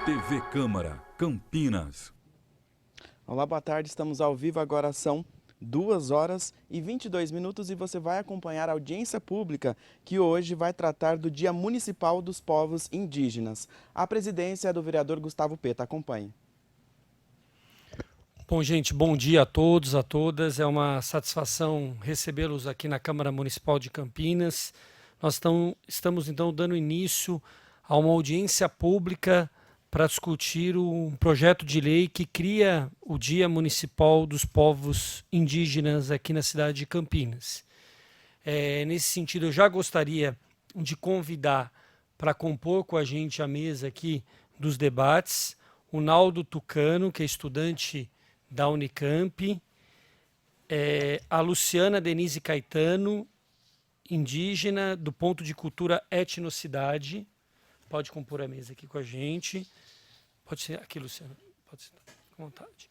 TV Câmara, Campinas. Olá, boa tarde. Estamos ao vivo, agora são 2h22 e você vai acompanhar a audiência pública que hoje vai tratar do Dia Municipal dos Povos Indígenas. A presidência é do vereador Gustavo Peta. Acompanhe. Bom, gente, bom dia a todos, a todas. É uma satisfação recebê-los aqui na Câmara Municipal de Campinas. Nós estamos, então, dando início a uma audiência pública para discutir um projeto de lei que cria o Dia Municipal dos Povos Indígenas aqui na cidade de Campinas. Nesse sentido, eu já gostaria de convidar para compor com a gente a mesa aqui dos debates o Naldo Tucano, que é estudante da Unicamp, a Luciana Denise Caetano, indígena do ponto de cultura etnocidade. Pode compor a mesa aqui com a gente. Pode ser aqui, Luciana. Pode ser, com vontade.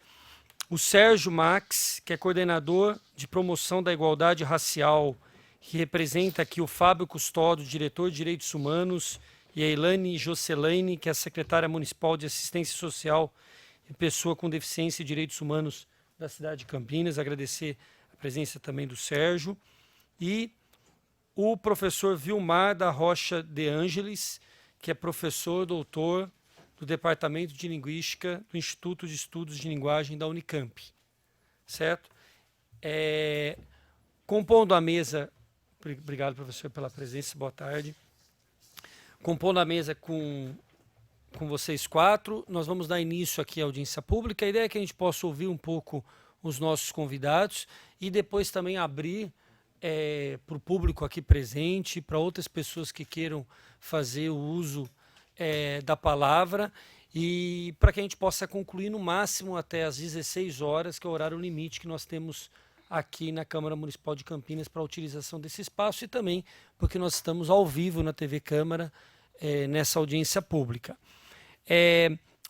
O Sérgio Max, que é coordenador de promoção da igualdade racial, que representa aqui o Fábio Custódio, diretor de Direitos Humanos, e a Elane Jocelaine, que é a secretária municipal de Assistência Social e Pessoa com Deficiência e Direitos Humanos da cidade de Campinas. Agradecer a presença também do Sérgio. E o professor Vilmar da Rocha de Ângeles, que é professor, doutor do Departamento de Linguística do Instituto de Estudos de Linguagem da Unicamp. Certo? Compondo a mesa, obrigado, professor, pela presença, boa tarde. Compondo a mesa com vocês quatro, nós vamos dar início aqui à audiência pública. A ideia é que a gente possa ouvir um pouco os nossos convidados e depois também abrir para o público aqui presente, para outras pessoas que queiram fazer o uso da palavra, e para que a gente possa concluir no máximo até às 16 horas, que é o horário limite que nós temos aqui na Câmara Municipal de Campinas para a utilização desse espaço, e também porque nós estamos ao vivo na TV Câmara nessa audiência pública.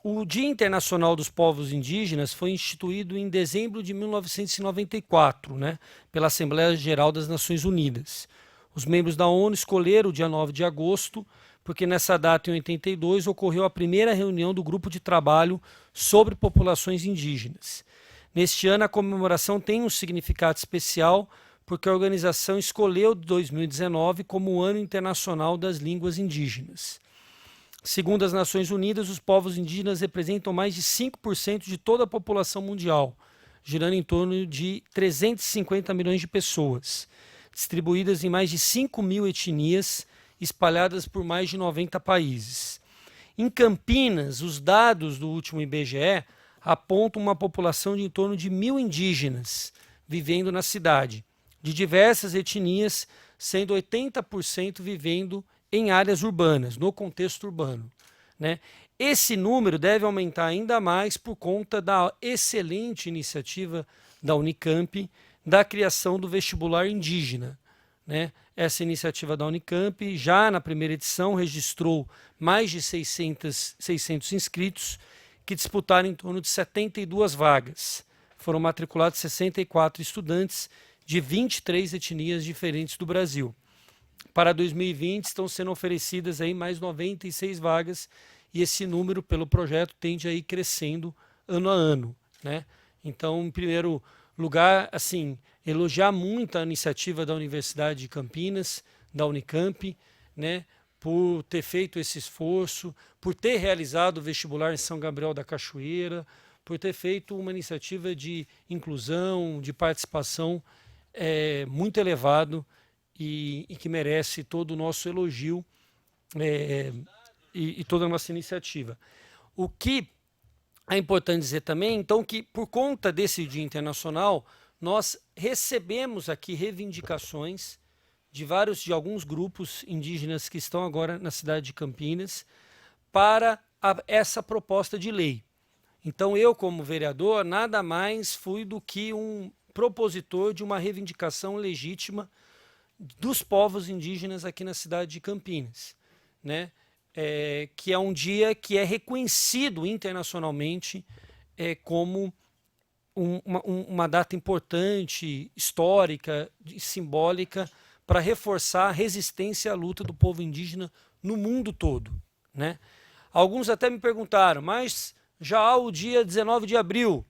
O Dia Internacional dos Povos Indígenas foi instituído em dezembro de 1994, né, pela Assembleia Geral das Nações Unidas. Os membros da ONU escolheram o dia 9 de agosto, porque nessa data, em 82, ocorreu a primeira reunião do Grupo de Trabalho sobre Populações Indígenas. Neste ano, a comemoração tem um significado especial, porque a organização escolheu 2019 como o Ano Internacional das Línguas Indígenas. Segundo as Nações Unidas, os povos indígenas representam mais de 5% de toda a população mundial, girando em torno de 350 milhões de pessoas, distribuídas em mais de 5 mil etnias, espalhadas por mais de 90 países. Em Campinas, os dados do último IBGE apontam uma população de em torno de 1.000 indígenas vivendo na cidade, de diversas etnias, sendo 80% vivendo em áreas urbanas, no contexto urbano, né? Esse número deve aumentar ainda mais por conta da excelente iniciativa da Unicamp da criação do vestibular indígena, né? Essa iniciativa da Unicamp, já na primeira edição, registrou mais de 600 inscritos que disputaram em torno de 72 vagas. Foram matriculados 64 estudantes de 23 etnias diferentes do Brasil. Para 2020 estão sendo oferecidas aí mais 96 vagas, e esse número, pelo projeto, tende a ir crescendo ano a ano, né? Então, em primeiro lugar, assim, elogiar muito a iniciativa da Universidade de Campinas, da Unicamp, né, por ter feito esse esforço, por ter realizado o vestibular em São Gabriel da Cachoeira, por ter feito uma iniciativa de inclusão, de participação muito elevado, e que merece todo o nosso elogio e toda a nossa iniciativa. O que é importante dizer também, então, que por conta desse Dia Internacional, nós recebemos aqui reivindicações de alguns grupos indígenas que estão agora na cidade de Campinas para essa proposta de lei. Então, eu, como vereador, nada mais fui do que um propositor de uma reivindicação legítima dos povos indígenas aqui na cidade de Campinas, né? Que é um dia que é reconhecido internacionalmente como uma data importante, histórica e simbólica para reforçar a resistência à luta do povo indígena no mundo todo, né? Alguns até me perguntaram, mas já há o dia 19 de abril,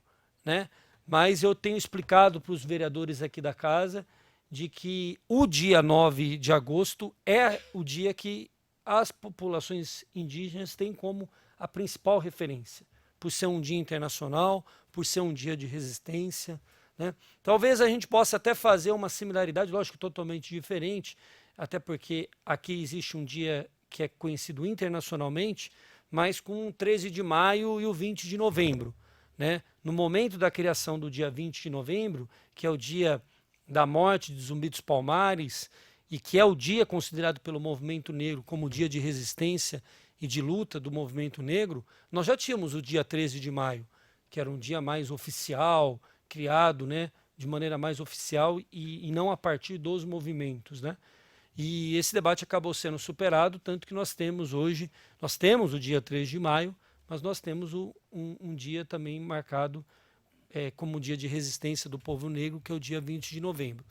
né? Mas eu tenho explicado para os vereadores aqui da casa de que o dia 9 de agosto é o dia que as populações indígenas têm como a principal referência, por ser um dia internacional, por ser um dia de resistência, né? Talvez a gente possa até fazer uma similaridade, lógico, totalmente diferente, até porque aqui existe um dia que é conhecido internacionalmente, mas com o 13 de maio e o 20 de novembro, né? No momento da criação do dia 20 de novembro, que é o dia da morte de Zumbi dos Palmares, e que é o dia considerado pelo movimento negro como dia de resistência e de luta do movimento negro, nós já tínhamos o dia 13 de maio, que era um dia mais oficial, criado, né, de maneira mais oficial e não a partir dos movimentos, né? E esse debate acabou sendo superado, tanto que nós temos hoje, nós temos o dia 3 de maio, mas nós temos um dia também marcado como dia de resistência do povo negro, que é o dia 20 de novembro.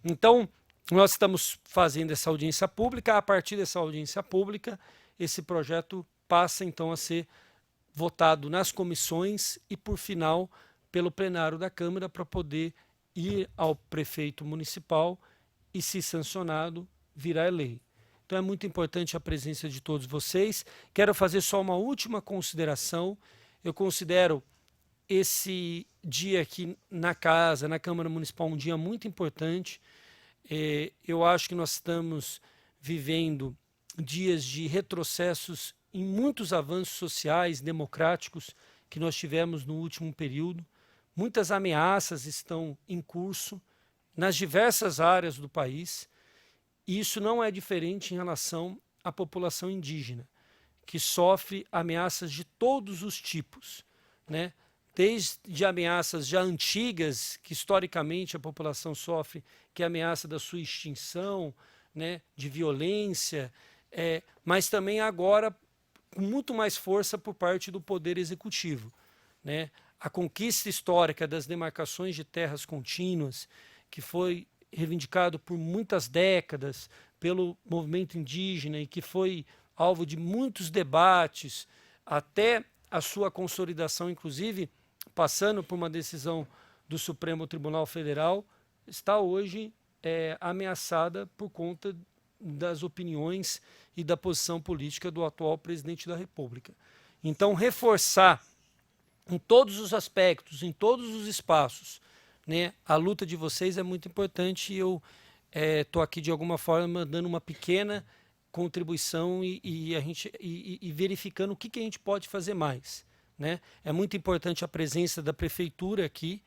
Então, nós estamos fazendo essa audiência pública. A partir dessa audiência pública, esse projeto passa então a ser votado nas comissões e, por final, pelo plenário da Câmara para poder ir ao prefeito municipal e, se sancionado, virar lei. Então é muito importante a presença de todos vocês. Quero fazer só uma última consideração. Eu considero esse dia aqui na casa, na Câmara Municipal, um dia muito importante. Eu acho que nós estamos vivendo dias de retrocessos em muitos avanços sociais, democráticos que nós tivemos no último período. Muitas ameaças estão em curso nas diversas áreas do país. E isso não é diferente em relação à população indígena, que sofre ameaças de todos os tipos, né? Desde ameaças já antigas, que historicamente a população sofre, que é a ameaça da sua extinção, né, de violência, mas também agora com muito mais força por parte do Poder Executivo, né? A conquista histórica das demarcações de terras contínuas, que foi reivindicado por muitas décadas pelo movimento indígena e que foi alvo de muitos debates, até a sua consolidação, inclusive, passando por uma decisão do Supremo Tribunal Federal, está hoje ameaçada por conta das opiniões e da posição política do atual presidente da República. Então, reforçar em todos os aspectos, em todos os espaços, né, a luta de vocês é muito importante e eu estou aqui de alguma forma dando uma pequena contribuição e verificando o que a gente pode fazer mais, né? É muito importante a presença da prefeitura aqui,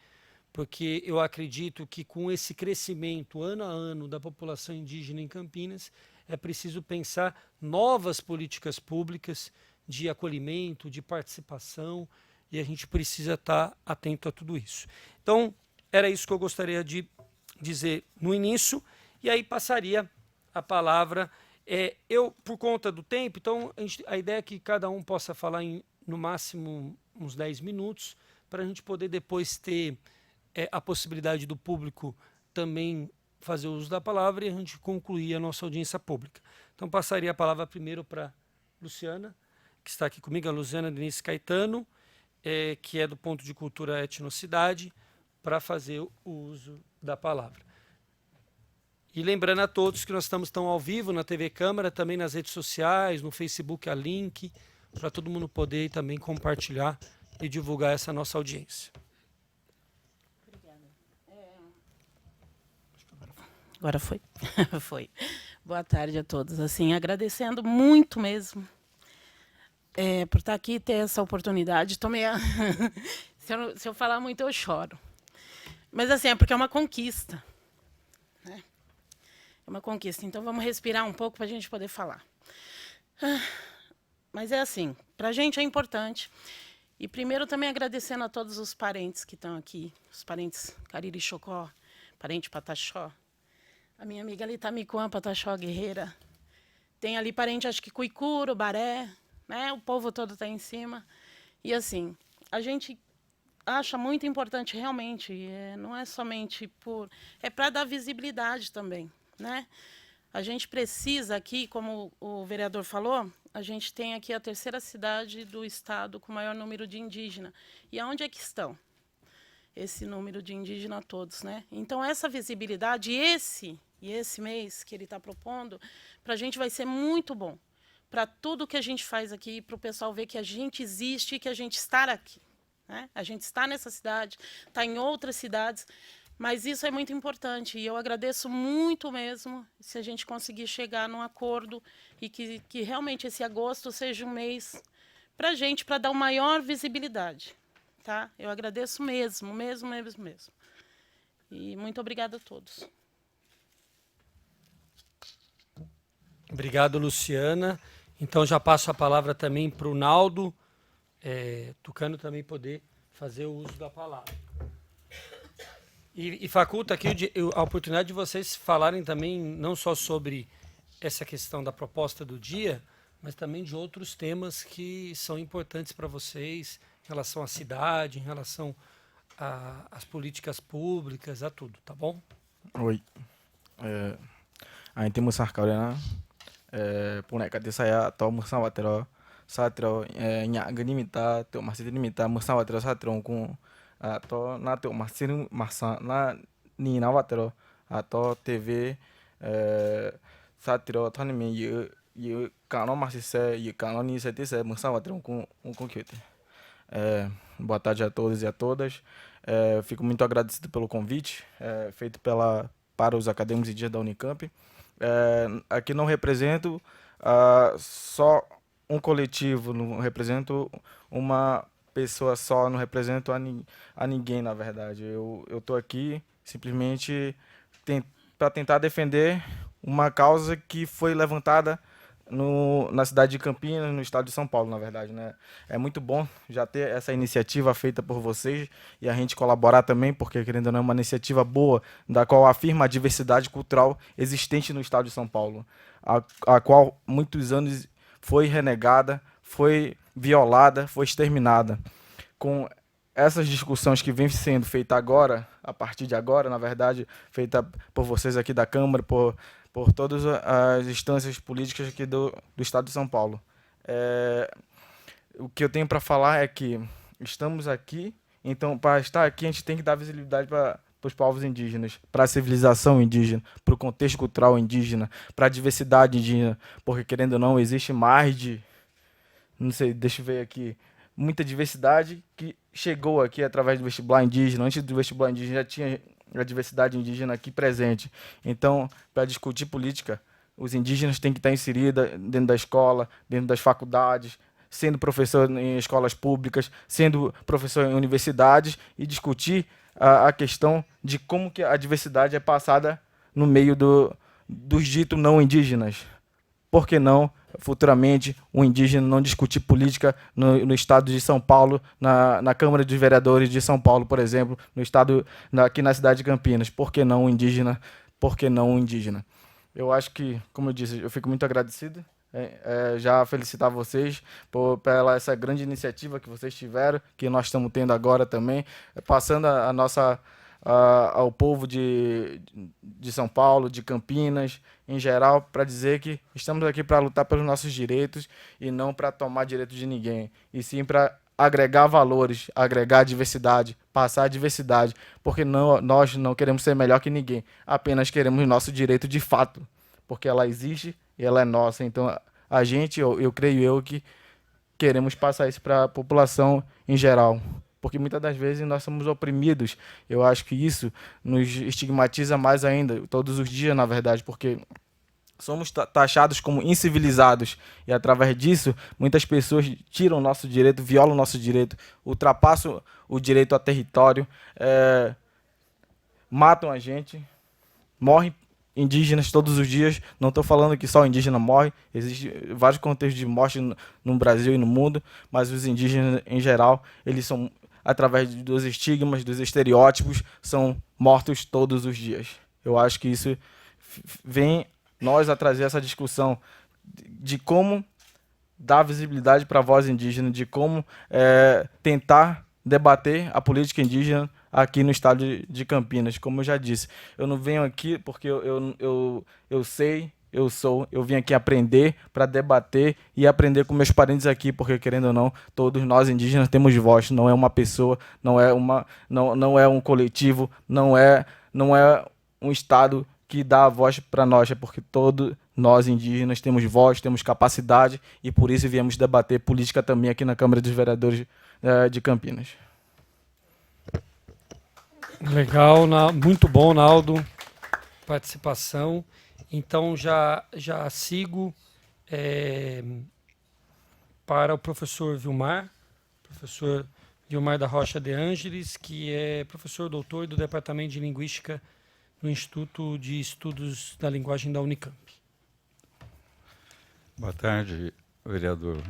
porque eu acredito que com esse crescimento ano a ano da população indígena em Campinas, é preciso pensar novas políticas públicas de acolhimento, de participação, e a gente precisa estar atento a tudo isso. Então, era isso que eu gostaria de dizer no início, e aí passaria a palavra. Por conta do tempo, então a ideia é que cada um possa falar no máximo uns 10 minutos, para a gente poder depois ter a possibilidade do público também fazer uso da palavra e a gente concluir a nossa audiência pública. Então passaria a palavra primeiro para Luciana, que está aqui comigo, a Luciana Denise Caetano, que é do ponto de cultura etnocidade, para fazer o uso da palavra. E lembrando a todos que nós estamos tão ao vivo na TV Câmara, também nas redes sociais, no Facebook, a link, para todo mundo poder também compartilhar e divulgar essa nossa audiência. Obrigada. Agora foi. Foi. Boa tarde a todos. Assim, agradecendo muito mesmo por estar aqui e ter essa oportunidade. Tô meio... se eu falar muito, eu choro. Mas assim, é porque é uma conquista. Né? É uma conquista. Então vamos respirar um pouco para a gente poder falar. Mas é assim, para a gente é importante. E primeiro também agradecendo a todos os parentes que estão aqui, os parentes Cariri Chocó, parente Pataxó, a minha amiga ali Tamicuã, Pataxó Guerreira. Tem ali parente, acho que Cuicuro, Baré, né? O povo todo está em cima. E assim, a gente acha muito importante realmente, não é somente por... É para dar visibilidade também, né? A gente precisa aqui, como o vereador falou, a gente tem aqui a terceira cidade do estado com maior número de indígenas. E aonde é que estão esse número de indígenas todos, né? Então, essa visibilidade, esse mês que ele está propondo, para a gente vai ser muito bom. Para tudo que a gente faz aqui, para o pessoal ver que a gente existe e que a gente está aqui, né? A gente está nessa cidade, está em outras cidades, mas isso é muito importante. E eu agradeço muito mesmo se a gente conseguir chegar num acordo e que realmente esse agosto seja um mês para a gente, para dar uma maior visibilidade. Tá? Eu agradeço mesmo. E muito obrigada a todos. Obrigado, Luciana. Então, já passo a palavra também para o Naldo, Tucano também poder fazer o uso da palavra. E faculta aqui a oportunidade de vocês falarem também, não só sobre essa questão da proposta do dia, mas também de outros temas que são importantes para vocês, em relação à cidade, em relação às políticas públicas, a tudo, tá bom? Oi. A gente musar kaurena punek kate saya atau musang watero satro nyak gani mita tu masih mita musang watero satro com atau na tu masih masa na ni na watero atau TV satro thani me ye kano masih se ye kano ni se te se musang watero com kyote. Boa tarde a todos e a todas. Fico muito agradecido pelo convite feito para os acadêmicos indígenas da Unicamp. Aqui não represento só um coletivo, não represento uma pessoa só, não represento a ninguém, na verdade. Eu estou aqui simplesmente para tentar defender uma causa que foi levantada na cidade de Campinas, no estado de São Paulo, na verdade, né? É muito bom já ter essa iniciativa feita por vocês e a gente colaborar também, porque, querendo ou não, é uma iniciativa boa, da qual afirma a diversidade cultural existente no estado de São Paulo, a qual muitos anos foi renegada, foi violada, foi exterminada. Com essas discussões que vêm sendo feitas agora, a partir de agora, na verdade, feita por vocês aqui da Câmara, por todas as instâncias políticas aqui do estado de São Paulo. O que eu tenho para falar é que estamos aqui, então, para estar aqui, a gente tem que dar visibilidade para os povos indígenas, para a civilização indígena, para o contexto cultural indígena, para a diversidade indígena, porque, querendo ou não, existe mais de, não sei, deixa eu ver aqui, muita diversidade que chegou aqui através do vestibular indígena. Antes do vestibular indígena já tinha a diversidade indígena aqui presente. Então, para discutir política, os indígenas têm que estar inseridos dentro da escola, dentro das faculdades, sendo professor em escolas públicas, sendo professor em universidades e discutir a questão de como que a diversidade é passada no meio dos ditos não indígenas. Por que não, futuramente, um indígena não discutir política no estado de São Paulo, na Câmara dos Vereadores de São Paulo, por exemplo, no estado, aqui na cidade de Campinas? Por que não um indígena? Por que não um indígena? Eu acho que, como eu disse, eu fico muito agradecido. Já felicitar vocês pela essa grande iniciativa que vocês tiveram, que nós estamos tendo agora também, passando ao povo de São Paulo, de Campinas, em geral, para dizer que estamos aqui para lutar pelos nossos direitos e não para tomar direito de ninguém, e sim para agregar valores, agregar diversidade, passar a diversidade, porque nós não queremos ser melhor que ninguém, apenas queremos o nosso direito de fato, porque ela existe e ela é nossa. Então, a gente, eu creio que queremos passar isso para a população em geral, porque muitas das vezes nós somos oprimidos. Eu acho que isso nos estigmatiza mais ainda, todos os dias, na verdade, porque somos taxados como incivilizados e, através disso, muitas pessoas tiram o nosso direito, violam o nosso direito, ultrapassam o direito a território, matam a gente, morrem indígenas todos os dias. Não estou falando que só o indígena morre, existem vários contextos de morte no Brasil e no mundo, mas os indígenas, em geral, eles são, através dos estigmas, dos estereótipos, são mortos todos os dias. Eu acho que isso vem nós a trazer essa discussão de como dar visibilidade para a voz indígena, de como tentar debater a política indígena aqui no estado de Campinas. Como eu já disse, eu não venho aqui porque eu sei, eu vim aqui aprender, para debater e aprender com meus parentes aqui, porque, querendo ou não, todos nós indígenas temos voz, não é uma pessoa, não é um coletivo, não é um Estado que dá a voz para nós, é porque todos nós indígenas temos voz, temos capacidade e por isso viemos debater política também aqui na Câmara dos Vereadores de Campinas. Legal, muito bom, Naldo, participação. Então já sigo para o professor Vilmar da Rocha de Ângeles, que é professor doutor do Departamento de Linguística no Instituto de Estudos da Linguagem da Unicamp. Boa tarde, vereador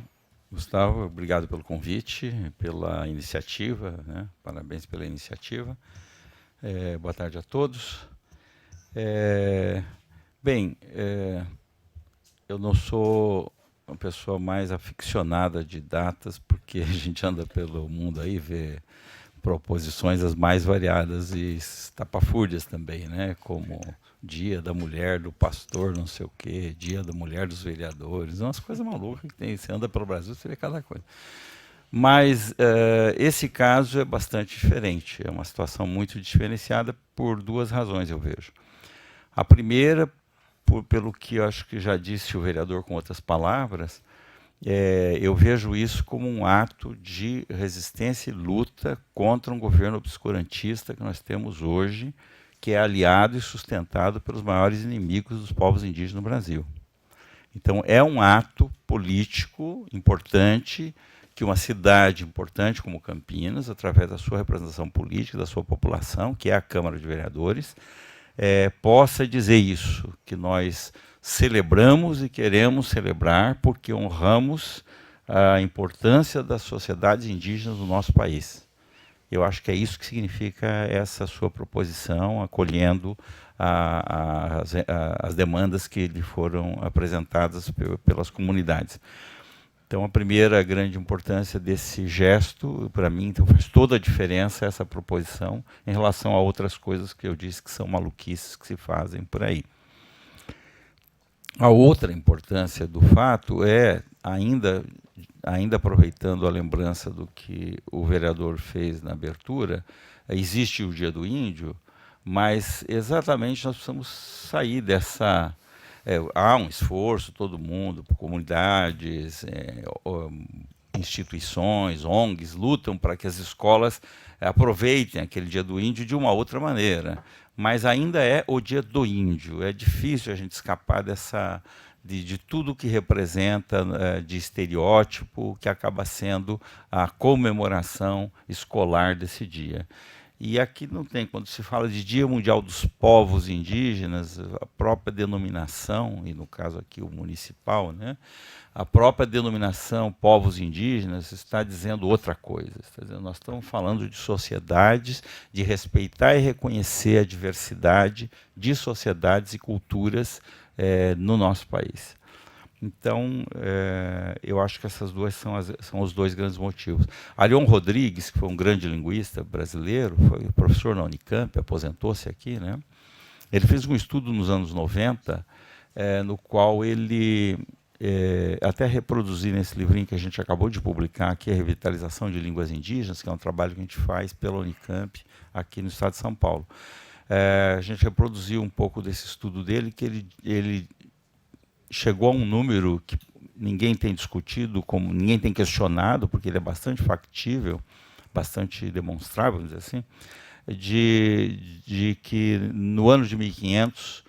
Gustavo. Obrigado pelo convite, pela iniciativa, né? Parabéns pela iniciativa. Boa tarde a todos. Eu não sou uma pessoa mais aficionada de datas, porque a gente anda pelo mundo aí, vê proposições as mais variadas e estapafúrdias também, né? Como Dia da Mulher do Pastor, não sei o quê, Dia da Mulher dos Vereadores, umas coisas malucas que tem. Você anda pelo Brasil, você vê cada coisa. Mas esse caso é bastante diferente, é uma situação muito diferenciada por duas razões, eu vejo. A primeira, pelo que eu acho que já disse o vereador com outras palavras, eu vejo isso como um ato de resistência e luta contra um governo obscurantista que nós temos hoje, que é aliado e sustentado pelos maiores inimigos dos povos indígenas no Brasil. Então, é um ato político importante que uma cidade importante como Campinas, através da sua representação política, da sua população, que é a Câmara de Vereadores, possa dizer isso, que nós celebramos e queremos celebrar porque honramos a importância das sociedades indígenas no nosso país. Eu acho que é isso que significa essa sua proposição, acolhendo as demandas que lhe foram apresentadas pelas comunidades. Então, a primeira grande importância desse gesto, para mim, então, faz toda a diferença essa proposição em relação a outras coisas que eu disse que são maluquices que se fazem por aí. A outra importância do fato é, ainda aproveitando a lembrança do que o vereador fez na abertura, existe o Dia do Índio, mas exatamente nós precisamos sair dessa... há um esforço, todo mundo, comunidades, instituições, ONGs, lutam para que as escolas aproveitem aquele Dia do Índio de uma outra maneira, mas ainda é o Dia do Índio. É difícil a gente escapar de tudo que representa de estereótipo, que acaba sendo a comemoração escolar desse dia. E aqui não tem, quando se fala de Dia Mundial dos Povos Indígenas, a própria denominação, e no caso aqui o municipal, né, a própria denominação povos indígenas está dizendo outra coisa. Está dizendo, nós estamos falando de sociedades, de respeitar e reconhecer a diversidade de sociedades e culturas no nosso país. Então, eu acho que essas duas são os dois grandes motivos. Arion Rodrigues, que foi um grande linguista brasileiro, foi professor na Unicamp, aposentou-se aqui, né? Ele fez um estudo nos anos 90, no qual ele, até reproduzir nesse livrinho que a gente acabou de publicar aqui, a Revitalização de Línguas Indígenas, que é um trabalho que a gente faz pela Unicamp, aqui no estado de São Paulo. A gente reproduziu um pouco desse estudo dele, que ele chegou a um número que ninguém tem discutido, ninguém tem questionado, porque ele é bastante factível, bastante demonstrável, vamos dizer assim, de que no ano de 1500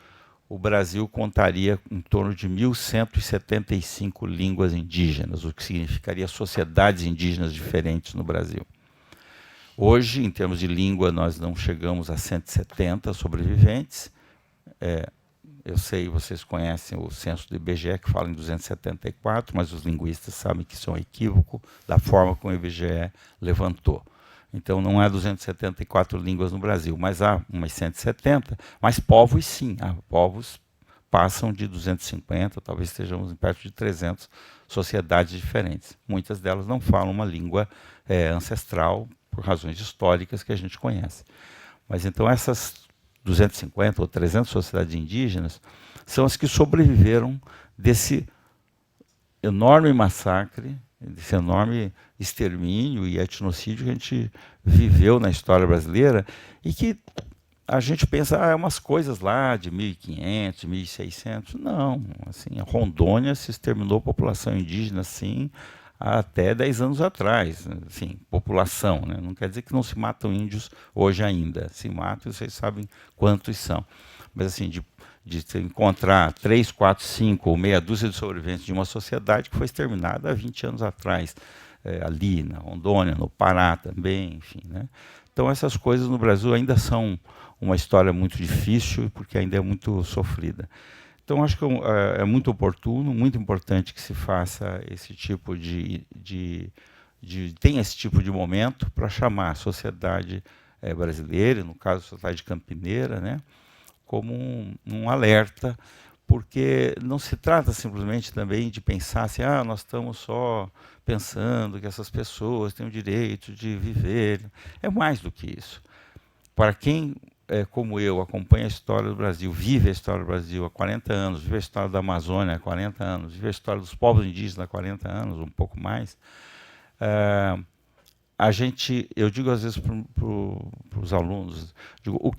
o Brasil contaria em torno de 1.175 línguas indígenas, o que significaria sociedades indígenas diferentes no Brasil. Hoje, em termos de língua, nós não chegamos a 170 sobreviventes. Eu sei, vocês conhecem o censo do IBGE, que fala em 274, mas os linguistas sabem que isso é um equívoco da forma como o IBGE levantou. Então, não há 274 línguas no Brasil, mas há umas 170, mas povos sim, povos passam de 250, talvez estejamos perto de 300 sociedades diferentes. Muitas delas não falam uma língua ancestral, por razões históricas que a gente conhece. Mas então essas 250 ou 300 sociedades indígenas, são as que sobreviveram desse enorme massacre, desse enorme extermínio e etnocídio que a gente viveu na história brasileira e que a gente pensa, é umas coisas lá de 1500, 1600. Não, assim, a Rondônia se exterminou a população indígena, sim, até 10 anos atrás. Assim, população, né? Não quer dizer que não se matam índios hoje ainda. Se matam, vocês sabem quantos são. Mas, assim, de se encontrar 3, 4, 5 ou meia dúzia de sobreviventes de uma sociedade que foi exterminada há 20 anos atrás, ali na Rondônia, no Pará também, enfim, né? Então, essas coisas no Brasil ainda são uma história muito difícil, porque ainda é muito sofrida. Então, acho que é muito oportuno, muito importante que se faça esse tipo tenha esse tipo de momento para chamar a sociedade brasileira, no caso a sociedade campineira, né, como um alerta, porque não se trata simplesmente também de pensar assim, nós estamos só pensando que essas pessoas têm o direito de viver. É mais do que isso. Para quem, como eu, acompanha a história do Brasil, vive a história do Brasil há 40 anos, vive a história da Amazônia há 40 anos, vive a história dos povos indígenas há 40 anos, um pouco mais, eu digo às vezes para os alunos, digo, o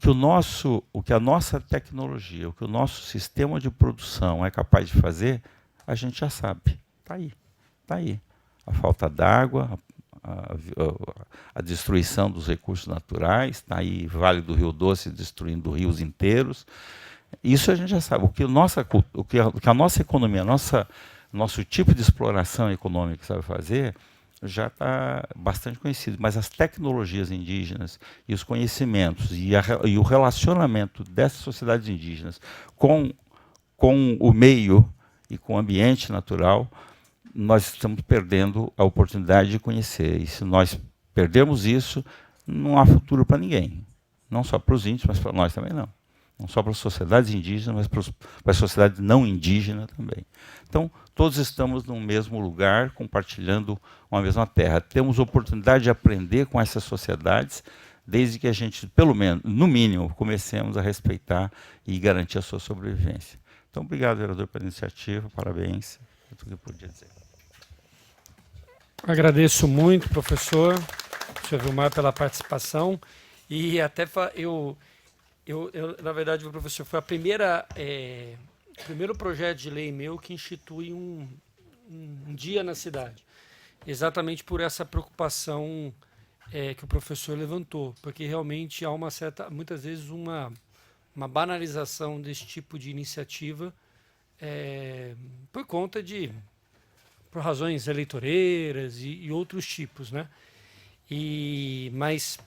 que a nossa tecnologia, o que o nosso sistema de produção é capaz de fazer, a gente já sabe. Está aí, está aí. A falta d'água, a destruição dos recursos naturais, está aí Vale do Rio Doce destruindo rios inteiros. Isso a gente já sabe. O que a nossa economia, nosso tipo de exploração econômica sabe fazer, já está bastante conhecido. Mas as tecnologias indígenas e os conhecimentos e o relacionamento dessas sociedades indígenas com o meio e com o ambiente natural, nós estamos perdendo a oportunidade de conhecer. E se nós perdermos isso, não há futuro para ninguém. Não só para os índios, mas para nós também não. Não só para as sociedades indígenas, mas para a sociedade não indígena também. Então, todos estamos no mesmo lugar, compartilhando uma mesma terra. Temos oportunidade de aprender com essas sociedades, desde que a gente, pelo menos, no mínimo, comecemos a respeitar e garantir a sua sobrevivência. Então, obrigado, vereador, pela iniciativa, parabéns. É tudo que eu podia dizer. Agradeço muito, professor Vilmar, pela participação. E até na verdade, o professor, foi o primeiro projeto de lei meu que institui um dia na cidade. Exatamente por essa preocupação que o professor levantou. Porque realmente há muitas vezes uma banalização desse tipo de iniciativa por razões eleitoreiras e outros tipos, né? Mas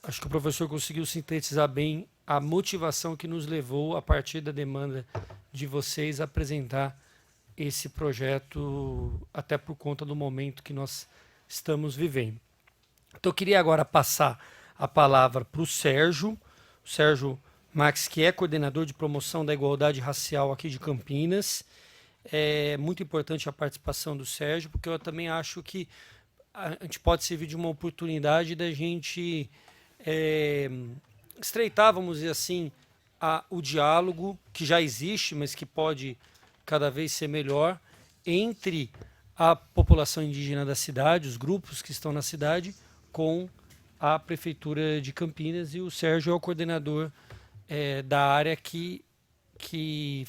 acho que o professor conseguiu sintetizar bem a motivação que nos levou, a partir da demanda de vocês, a apresentar esse projeto, até por conta do momento que nós estamos vivendo. Então, eu queria agora passar a palavra para o Sérgio Max, que é coordenador de promoção da igualdade racial aqui de Campinas. É muito importante a participação do Sérgio, porque eu também acho que a gente pode servir de uma oportunidade da gente estreitar, vamos dizer assim, o diálogo que já existe, mas que pode cada vez ser melhor, entre a população indígena da cidade, os grupos que estão na cidade, com a Prefeitura de Campinas, e o Sérgio é o coordenador da área que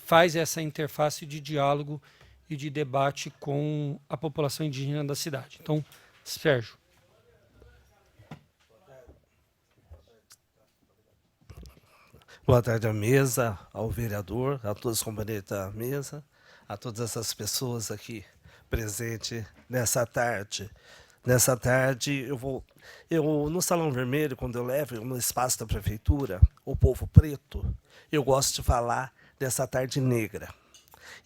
faz essa interface de diálogo e de debate com a população indígena da cidade. Então, Sérgio. Boa tarde à mesa, ao vereador, a todos os companheiros da mesa, a todas essas pessoas aqui presentes nessa tarde. Nessa tarde, no Salão Vermelho, quando eu levo no espaço da prefeitura, o povo preto, eu gosto de falar dessa tarde negra.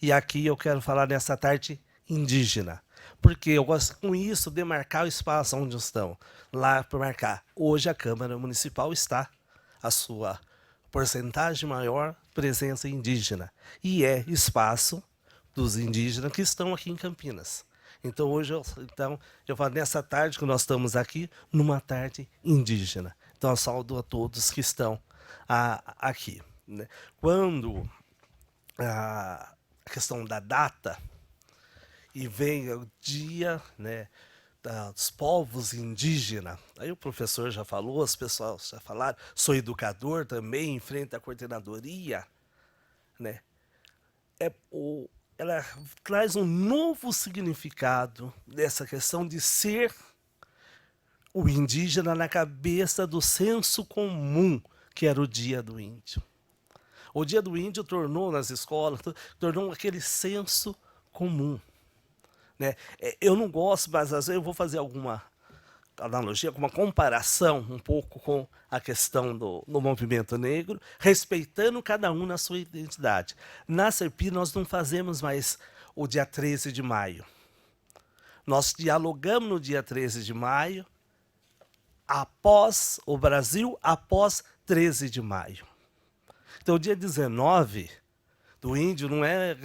E aqui eu quero falar dessa tarde indígena, porque eu gosto com isso de marcar o espaço onde estão, lá para marcar. Hoje a Câmara Municipal está a sua porcentagem maior presença indígena, e é espaço dos indígenas que estão aqui em Campinas. Então, hoje, eu falo nessa tarde que nós estamos aqui, numa tarde indígena. Então, eu saúdo a todos que estão aqui, né? Quando a questão da data, e vem o dia, né, dos povos indígenas. Aí o professor já falou, as pessoas já falaram, sou educador também, em frente à coordenadoria, né? Ela traz um novo significado dessa questão de ser o indígena na cabeça do senso comum, que era o Dia do Índio. O Dia do Índio tornou nas escolas, tornou aquele senso comum, né? Eu não gosto, mas às vezes eu vou fazer alguma analogia, alguma comparação um pouco com a questão do movimento negro, respeitando cada um na sua identidade. Na Serpi, nós não fazemos mais o dia 13 de maio. Nós dialogamos no dia 13 de maio, após o Brasil, após 13 de maio. Então, o dia 19 do índio não é...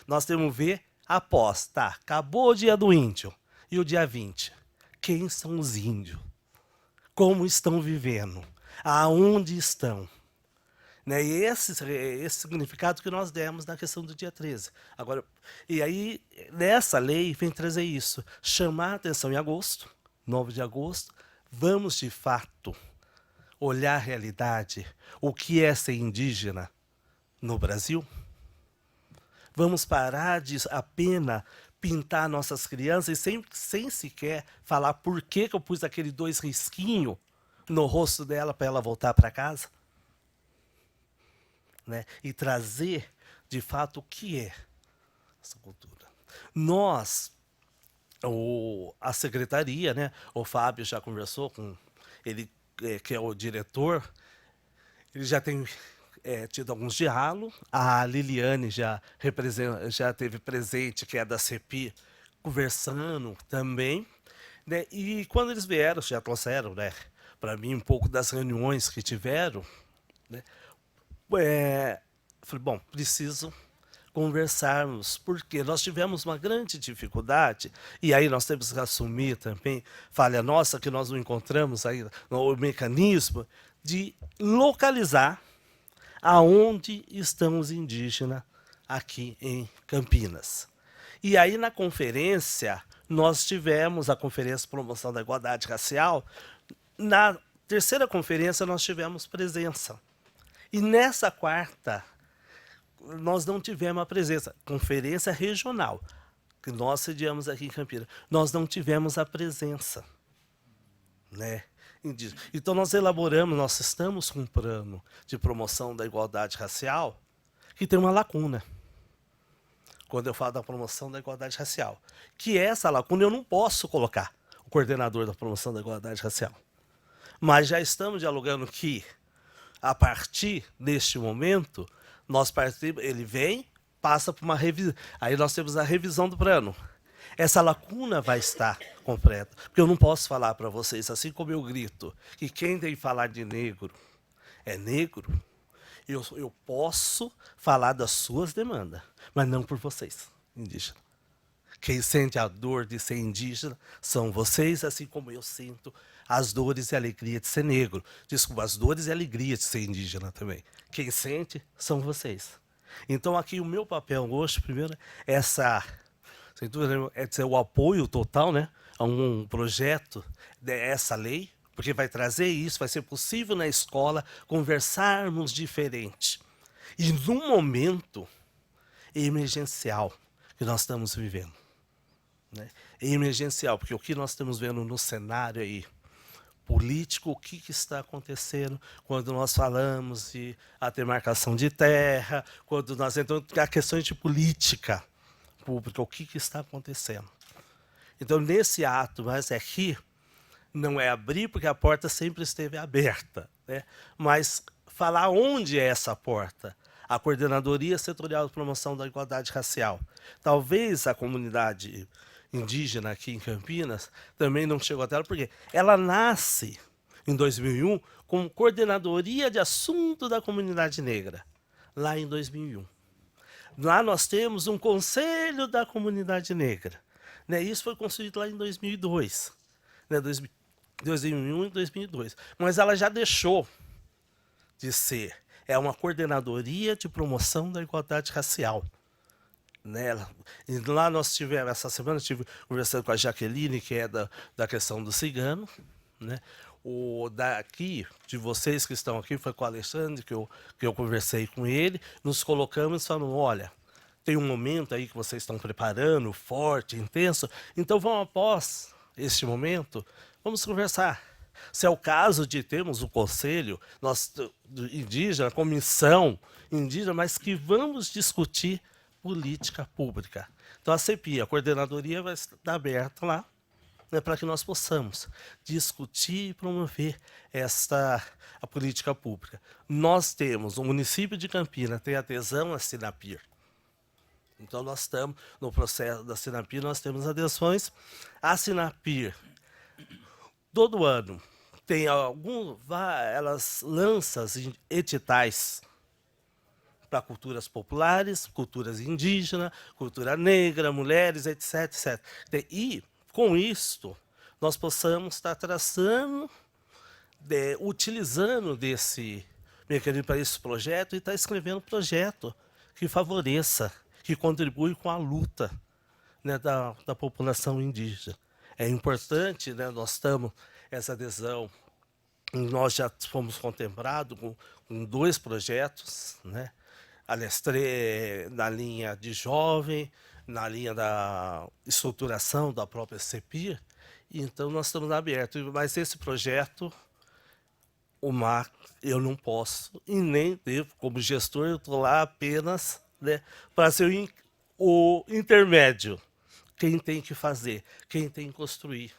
Nós temos que ver após. Tá, acabou o dia do índio. E o dia 20? Quem são os índios? Como estão vivendo? Aonde estão? Né? E esse significado que nós demos na questão do dia 13. Agora, e aí, nessa lei, vem trazer isso. Chamar a atenção em agosto, 9 de agosto. Vamos, de fato, olhar a realidade. O que é ser indígena no Brasil? Vamos parar de apenas pintar nossas crianças sem sequer falar por que eu pus aquele 2 risquinhos no rosto dela para ela voltar para casa, né? E trazer, de fato, o que é essa cultura. Nós, a secretaria, né? O Fábio já conversou com ele, que é o diretor, ele já tem tido alguns diálogos. A Liliane já teve presente, que é da CEPI, conversando também, né? E quando eles vieram, já trouxeram, né, para mim um pouco das reuniões que tiveram, né? Falei, bom, preciso conversarmos, porque nós tivemos uma grande dificuldade, e aí nós temos que assumir também, falha nossa, que nós não encontramos aí o mecanismo de localizar aonde estão os indígenas aqui em Campinas. E aí, na conferência, nós tivemos a Conferência de Promoção da Igualdade Racial. Na terceira conferência, nós tivemos presença. E nessa quarta, nós não tivemos a presença. Conferência regional, que nós sediamos aqui em Campinas. Nós não tivemos a presença, né? Então, nós elaboramos, nós estamos com um plano de promoção da igualdade racial que tem uma lacuna. Quando eu falo da promoção da igualdade racial, que essa lacuna eu não posso colocar o coordenador da promoção da igualdade racial. Mas já estamos dialogando que, a partir deste momento, ele vem, passa por uma revisão. Aí nós temos a revisão do plano. Essa lacuna vai estar completa. Porque eu não posso falar para vocês, assim como eu grito, que quem tem que falar de negro é negro, eu posso falar das suas demandas, mas não por vocês, indígenas. Quem sente a dor de ser indígena são vocês, assim como eu sinto as dores e a alegria de ser negro. Desculpa, as dores e a alegria de ser indígena também. Quem sente são vocês. Então, aqui o meu papel hoje, primeiro, sem dúvida, é dizer, o apoio total, né, a um projeto dessa lei, porque vai trazer isso, vai ser possível na escola conversarmos diferente. E num momento emergencial que nós estamos vivendo, né? É emergencial, porque o que nós estamos vendo no cenário aí político, o que está acontecendo quando nós falamos de a demarcação de terra, quando nós entramos em questões de política pública, o que está acontecendo. Então, nesse ato, mas aqui não é abrir, porque a porta sempre esteve aberta, né? Mas falar onde é essa porta. A Coordenadoria Setorial de Promoção da Igualdade Racial. Talvez a comunidade indígena aqui em Campinas também não chegou até ela, porque ela nasce em 2001 como Coordenadoria de Assunto da Comunidade Negra, lá em 2001. Lá nós temos um Conselho da Comunidade Negra, né? Isso foi construído lá em 2002, né? 2001 e 2002. Mas ela já deixou de ser. É uma coordenadoria de promoção da igualdade racial. Né? E lá nós tivemos, essa semana, estive conversando com a Jaqueline, que é da questão do cigano. Né? O daqui, de vocês que estão aqui, foi com o Alexandre, que eu conversei com ele, nos colocamos e falamos, olha, tem um momento aí que vocês estão preparando, forte, intenso, então vamos após este momento, vamos conversar. Se é o caso de termos o conselho indígena, a comissão indígena, mas que vamos discutir política pública. Então a CEPI, a coordenadoria, vai estar aberta lá, né, para que nós possamos discutir e promover a política pública. Nós temos, o município de Campinas tem adesão à Sinapir. Então nós estamos no processo da Sinapir, nós temos adesões. A Sinapir, todo ano, tem elas lançam editais para culturas populares, culturas indígenas, cultura negra, mulheres, etc, etc. E, com isto, nós possamos estar traçando, utilizando desse mecanismo para esse projeto e estar escrevendo um projeto que favoreça, que contribui com a luta, né, da população indígena. É importante, né, nós estamos, essa adesão, nós já fomos contemplados com 2 projetos, né, aliás, na linha de jovem, na linha da estruturação da própria CEPI, então nós estamos abertos. Mas esse projeto, eu não posso e nem devo, como gestor, eu estou lá apenas, né, para ser o intermédio. Quem tem que fazer, quem tem que construir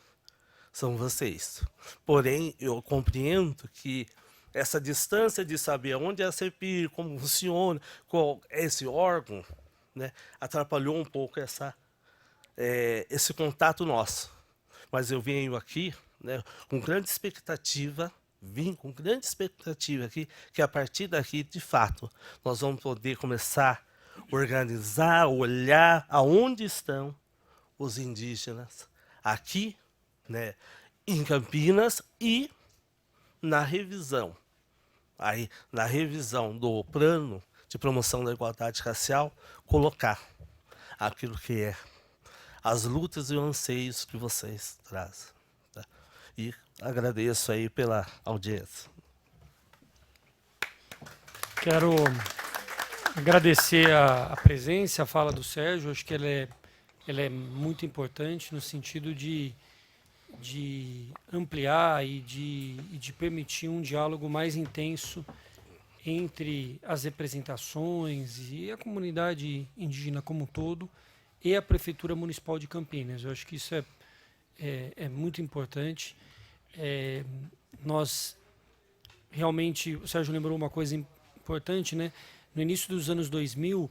são vocês. Porém, eu compreendo que essa distância de saber onde é a CEPI, como funciona, qual é esse órgão, né, atrapalhou um pouco esse contato nosso. Mas eu venho aqui, né, com grande expectativa, aqui, que a partir daqui, de fato, nós vamos poder começar a organizar, olhar aonde estão os indígenas aqui, né, em Campinas e na revisão. Aí, na revisão do plano de promoção da igualdade racial, colocar aquilo que é as lutas e os anseios que vocês trazem. Tá? E agradeço aí pela audiência. Quero agradecer a presença, a fala do Sérgio. Acho que ela é muito importante no sentido de ampliar e de permitir um diálogo mais intenso entre as representações e a comunidade indígena como um todo e a Prefeitura Municipal de Campinas. Eu acho que isso é muito importante. Nós realmente, o Sérgio lembrou uma coisa importante, né? No início dos anos 2000,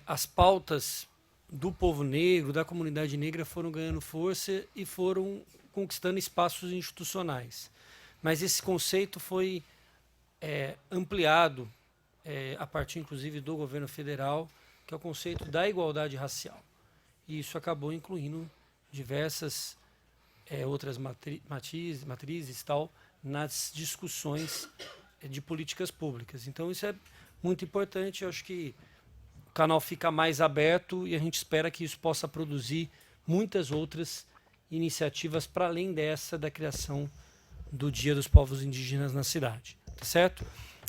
as pautas do povo negro, da comunidade negra, foram ganhando força e foram conquistando espaços institucionais. Mas esse conceito foi ampliado a partir, inclusive, do governo federal, que é o conceito da igualdade racial. E isso acabou incluindo diversas outras matrizes tal, nas discussões de políticas públicas. Então, isso é muito importante. Eu acho que o canal fica mais aberto e a gente espera que isso possa produzir muitas outras iniciativas para além dessa da criação do Dia dos Povos Indígenas na cidade. Tá certo?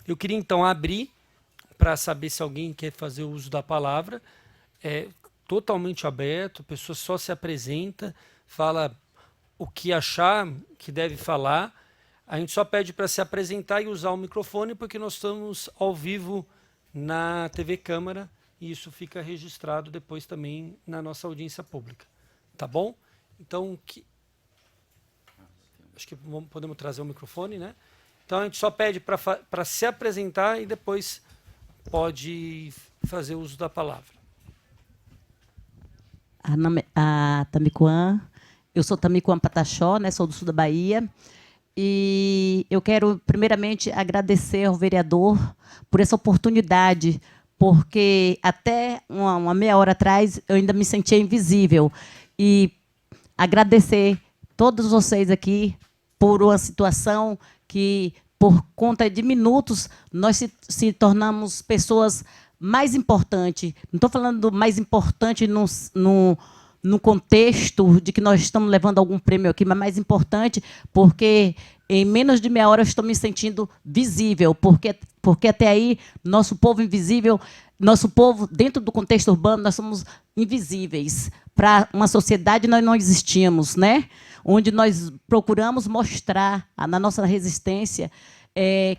Eu queria então abrir para saber se alguém quer fazer uso da palavra. É totalmente aberto, a pessoa só se apresenta, fala o que achar que deve falar. A gente só pede para se apresentar e usar o microfone, porque nós estamos ao vivo na TV Câmara e isso fica registrado depois também na nossa audiência pública. Tá bom? Então, acho que podemos trazer o microfone, né? Então, a gente só pede para se apresentar e depois pode fazer uso da palavra. A Tamicuã, eu sou Tamicuã Pataxó, né? Sou do sul da Bahia. E eu quero, primeiramente, agradecer ao vereador por essa oportunidade, porque até uma meia hora atrás eu ainda me sentia invisível. E agradecer todos vocês aqui por uma situação que por conta de minutos, nós se tornamos pessoas mais importantes. Não estou falando do mais importante no contexto de que nós estamos levando algum prêmio aqui, mas mais importante porque em menos de meia hora eu estou me sentindo visível, porque até aí nosso povo invisível, nosso povo dentro do contexto urbano, nós somos invisíveis. Para uma sociedade nós não existimos, né? Onde nós procuramos mostrar na nossa resistência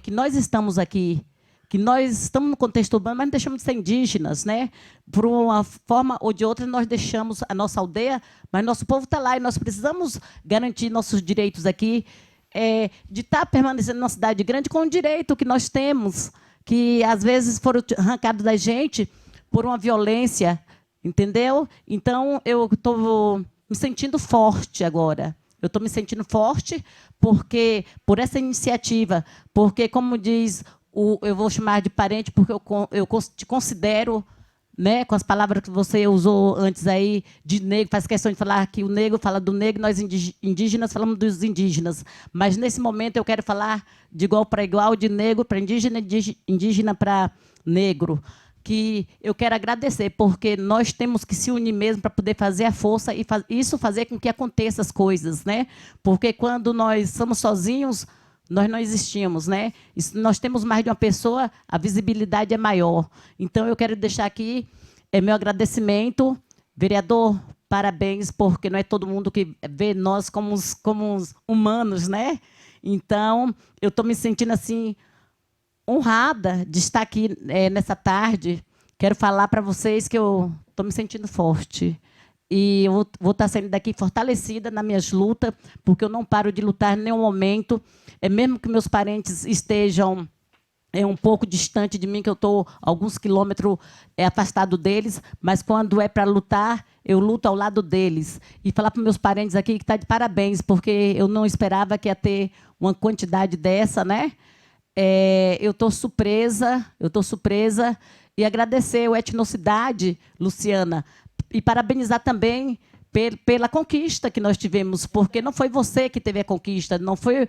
que nós estamos aqui, que nós estamos no contexto urbano, mas não deixamos de ser indígenas, né? Por uma forma ou de outra, nós deixamos a nossa aldeia, mas nosso povo está lá e nós precisamos garantir nossos direitos aqui, de estar permanecendo numa cidade grande com o direito que nós temos, que às vezes foram arrancados da gente por uma violência, entendeu? Então, eu estou me sentindo forte agora. Eu estou me sentindo forte porque por essa iniciativa, porque, como diz, eu vou chamar de parente, porque eu te considero, né, com as palavras que você usou antes aí, de negro, faz questão de falar que o negro fala do negro, nós indígenas falamos dos indígenas. Mas, nesse momento, eu quero falar de igual para igual, de negro para indígena, indígena para negro. Que eu quero agradecer, porque nós temos que se unir mesmo para poder fazer a força e isso fazer com que aconteça as coisas, né? Porque quando nós somos sozinhos, nós não existimos, né? E se nós temos mais de uma pessoa, a visibilidade é maior. Então, eu quero deixar aqui meu agradecimento. Vereador, parabéns, porque não é todo mundo que vê nós como os humanos, né? Então, eu estou me sentindo assim honrada de estar aqui nessa tarde. Quero falar para vocês que eu estou me sentindo forte. E eu vou estar saindo daqui fortalecida nas minhas lutas, porque eu não paro de lutar em nenhum momento. Mesmo que meus parentes estejam um pouco distante de mim, que eu estou alguns quilômetros afastado deles, mas quando é para lutar, eu luto ao lado deles. E falar para meus parentes aqui que está de parabéns, porque eu não esperava que ia ter uma quantidade dessa, né? Eu estou surpresa, e agradecer a Etnocidade, Luciana, e parabenizar também pela conquista que nós tivemos, porque não foi você que teve a conquista, não foi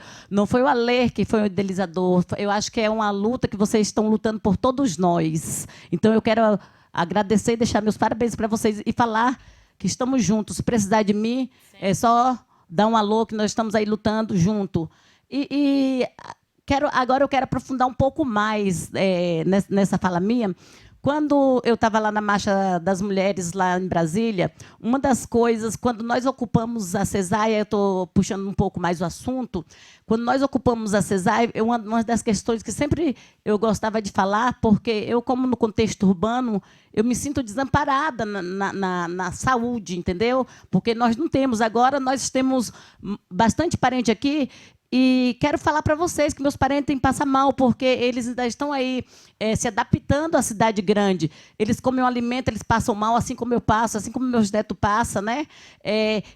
o Alê que foi o idealizador. Eu acho que é uma luta que vocês estão lutando por todos nós. Então, eu quero agradecer e deixar meus parabéns para vocês e falar que estamos juntos. Se precisar de mim, é só dar um alô, que nós estamos aí lutando junto. Agora eu quero aprofundar um pouco mais nessa fala minha. Quando eu estava lá na Marcha das Mulheres, lá em Brasília, uma das coisas, quando nós ocupamos a Cesaia, eu estou puxando um pouco mais o assunto, quando nós ocupamos a Cesaia, uma das questões que sempre eu gostava de falar, porque eu, como no contexto urbano, eu me sinto desamparada na saúde, entendeu? Porque nós não temos. Agora, nós temos bastante parente aqui. E quero falar para vocês que meus parentes passam mal, porque eles ainda estão aí se adaptando à cidade grande. Eles comem um alimento, eles passam mal, assim como eu passo, assim como meus netos passam, né?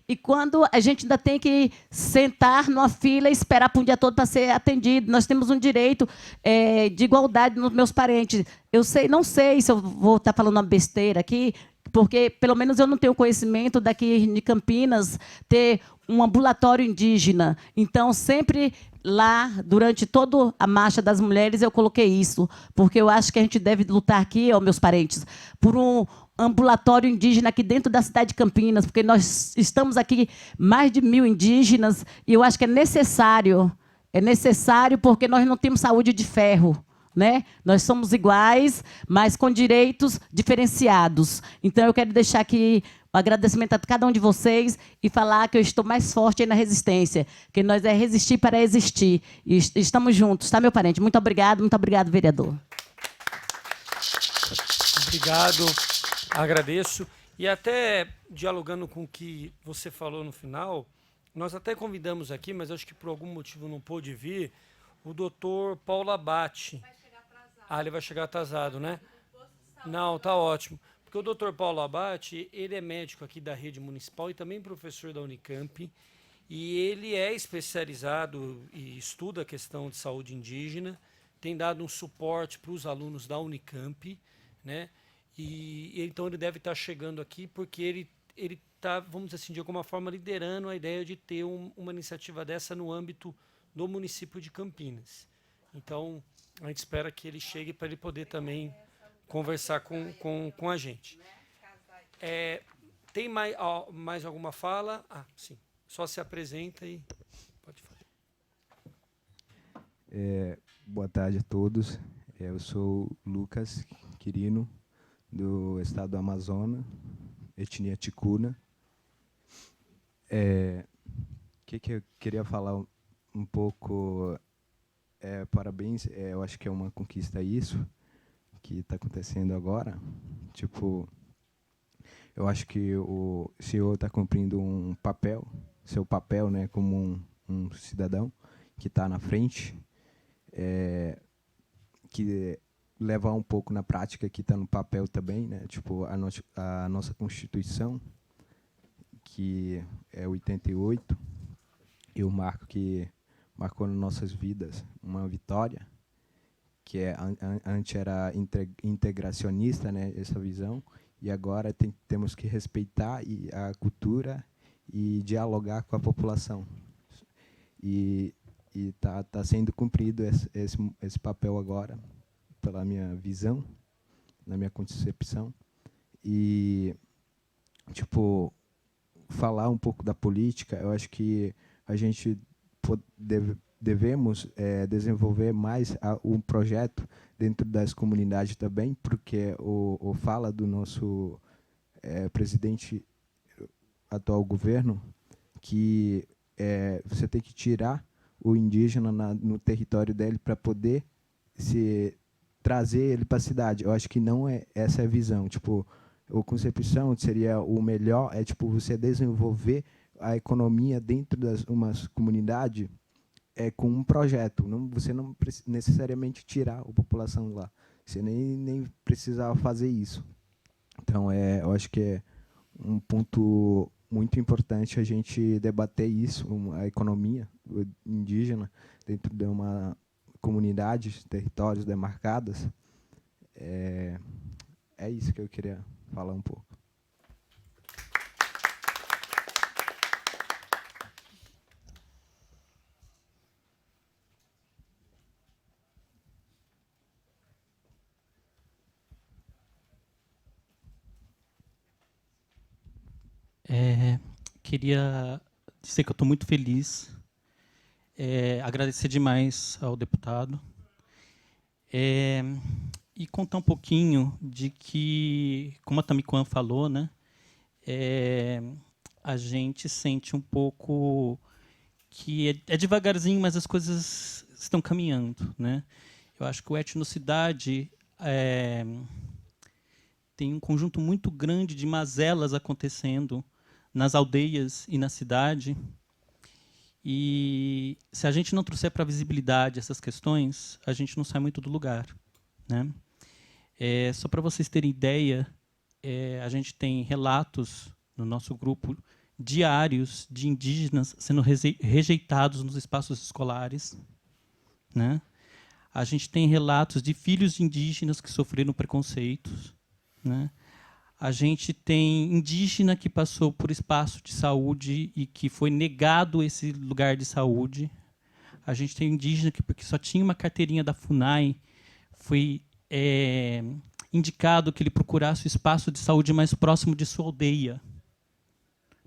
E quando a gente ainda tem que sentar numa fila e esperar por um dia todo para ser atendido, nós temos um direito de igualdade nos meus parentes. Não sei se eu vou estar falando uma besteira aqui, porque, pelo menos, eu não tenho conhecimento daqui de Campinas ter um ambulatório indígena. Então, sempre lá, durante toda a Marcha das Mulheres, eu coloquei isso, porque eu acho que a gente deve lutar aqui, meus parentes, por um ambulatório indígena aqui dentro da cidade de Campinas, porque nós estamos aqui mais de 1000 indígenas, e eu acho que é necessário porque nós não temos saúde de ferro. Né? Nós somos iguais, mas com direitos diferenciados. Então, eu quero deixar aqui o agradecimento a cada um de vocês e falar que eu estou mais forte aí na resistência, que nós resistir para existir. E estamos juntos, tá, meu parente? Muito obrigado, vereador. Obrigado, agradeço. E até dialogando com o que você falou no final, nós até convidamos aqui, mas acho que por algum motivo não pôde vir, o doutor Paulo Abate. Ele vai chegar atrasado, né? Não, tá ótimo. Porque o doutor Paulo Abate, ele é médico aqui da rede municipal e também professor da Unicamp. E ele é especializado e estuda a questão de saúde indígena, tem dado um suporte para os alunos da Unicamp, né? E então ele deve estar chegando aqui porque ele está, vamos dizer assim, de alguma forma liderando a ideia de ter uma iniciativa dessa no âmbito do município de Campinas. Então, a gente espera que ele chegue para ele poder também conversar com a gente. Tem mais alguma fala? Sim. Só se apresenta e pode falar. Boa tarde a todos. Eu sou Lucas Quirino, do estado do Amazonas, etnia ticuna. Que eu queria falar um pouco. Parabéns, eu acho que é uma conquista isso que está acontecendo agora. Tipo, eu acho que o senhor está cumprindo seu papel, né, como um cidadão que está na frente, que levar um pouco na prática que está no papel também, né, tipo a nossa Constituição, que é 88, e o marco que marcou nas nossas vidas uma vitória, que antes era integracionista, né, essa visão, e agora temos que respeitar a cultura e dialogar com a população. E tá sendo cumprido esse papel agora, pela minha visão, na minha concepção. E, tipo, falar um pouco da política, eu acho que a gente devemos desenvolver mais um projeto dentro das comunidades também, porque o fala do nosso presidente, atual governo, que você tem que tirar o indígena no território dele para poder trazer ele para a cidade. Eu acho que não é essa a visão. Tipo, a concepção seria o melhor, tipo, você desenvolver a economia dentro das umas comunidades com um projeto. Você não necessariamente tirar a população lá. Você nem precisava fazer isso. Então, eu acho que é um ponto muito importante a gente debater isso, a economia indígena dentro de uma comunidade, territórios demarcados. É isso que eu queria falar um pouco. Queria dizer que eu estou muito feliz, agradecer demais ao deputado e contar um pouquinho de que, como a Tamiquan falou, né, a gente sente um pouco que é devagarzinho, mas as coisas estão caminhando, né? Eu acho que o etnocidade tem um conjunto muito grande de mazelas acontecendo nas aldeias e na cidade. E se a gente não trouxer para a visibilidade essas questões, a gente não sai muito do lugar, né? Só para vocês terem ideia, a gente tem relatos no nosso grupo diários de indígenas sendo rejeitados nos espaços escolares, né? A gente tem relatos de filhos de indígenas que sofreram preconceitos, né? A gente tem indígena que passou por espaço de saúde e que foi negado esse lugar de saúde. A gente tem indígena que, porque só tinha uma carteirinha da FUNAI, foi indicado que ele procurasse o espaço de saúde mais próximo de sua aldeia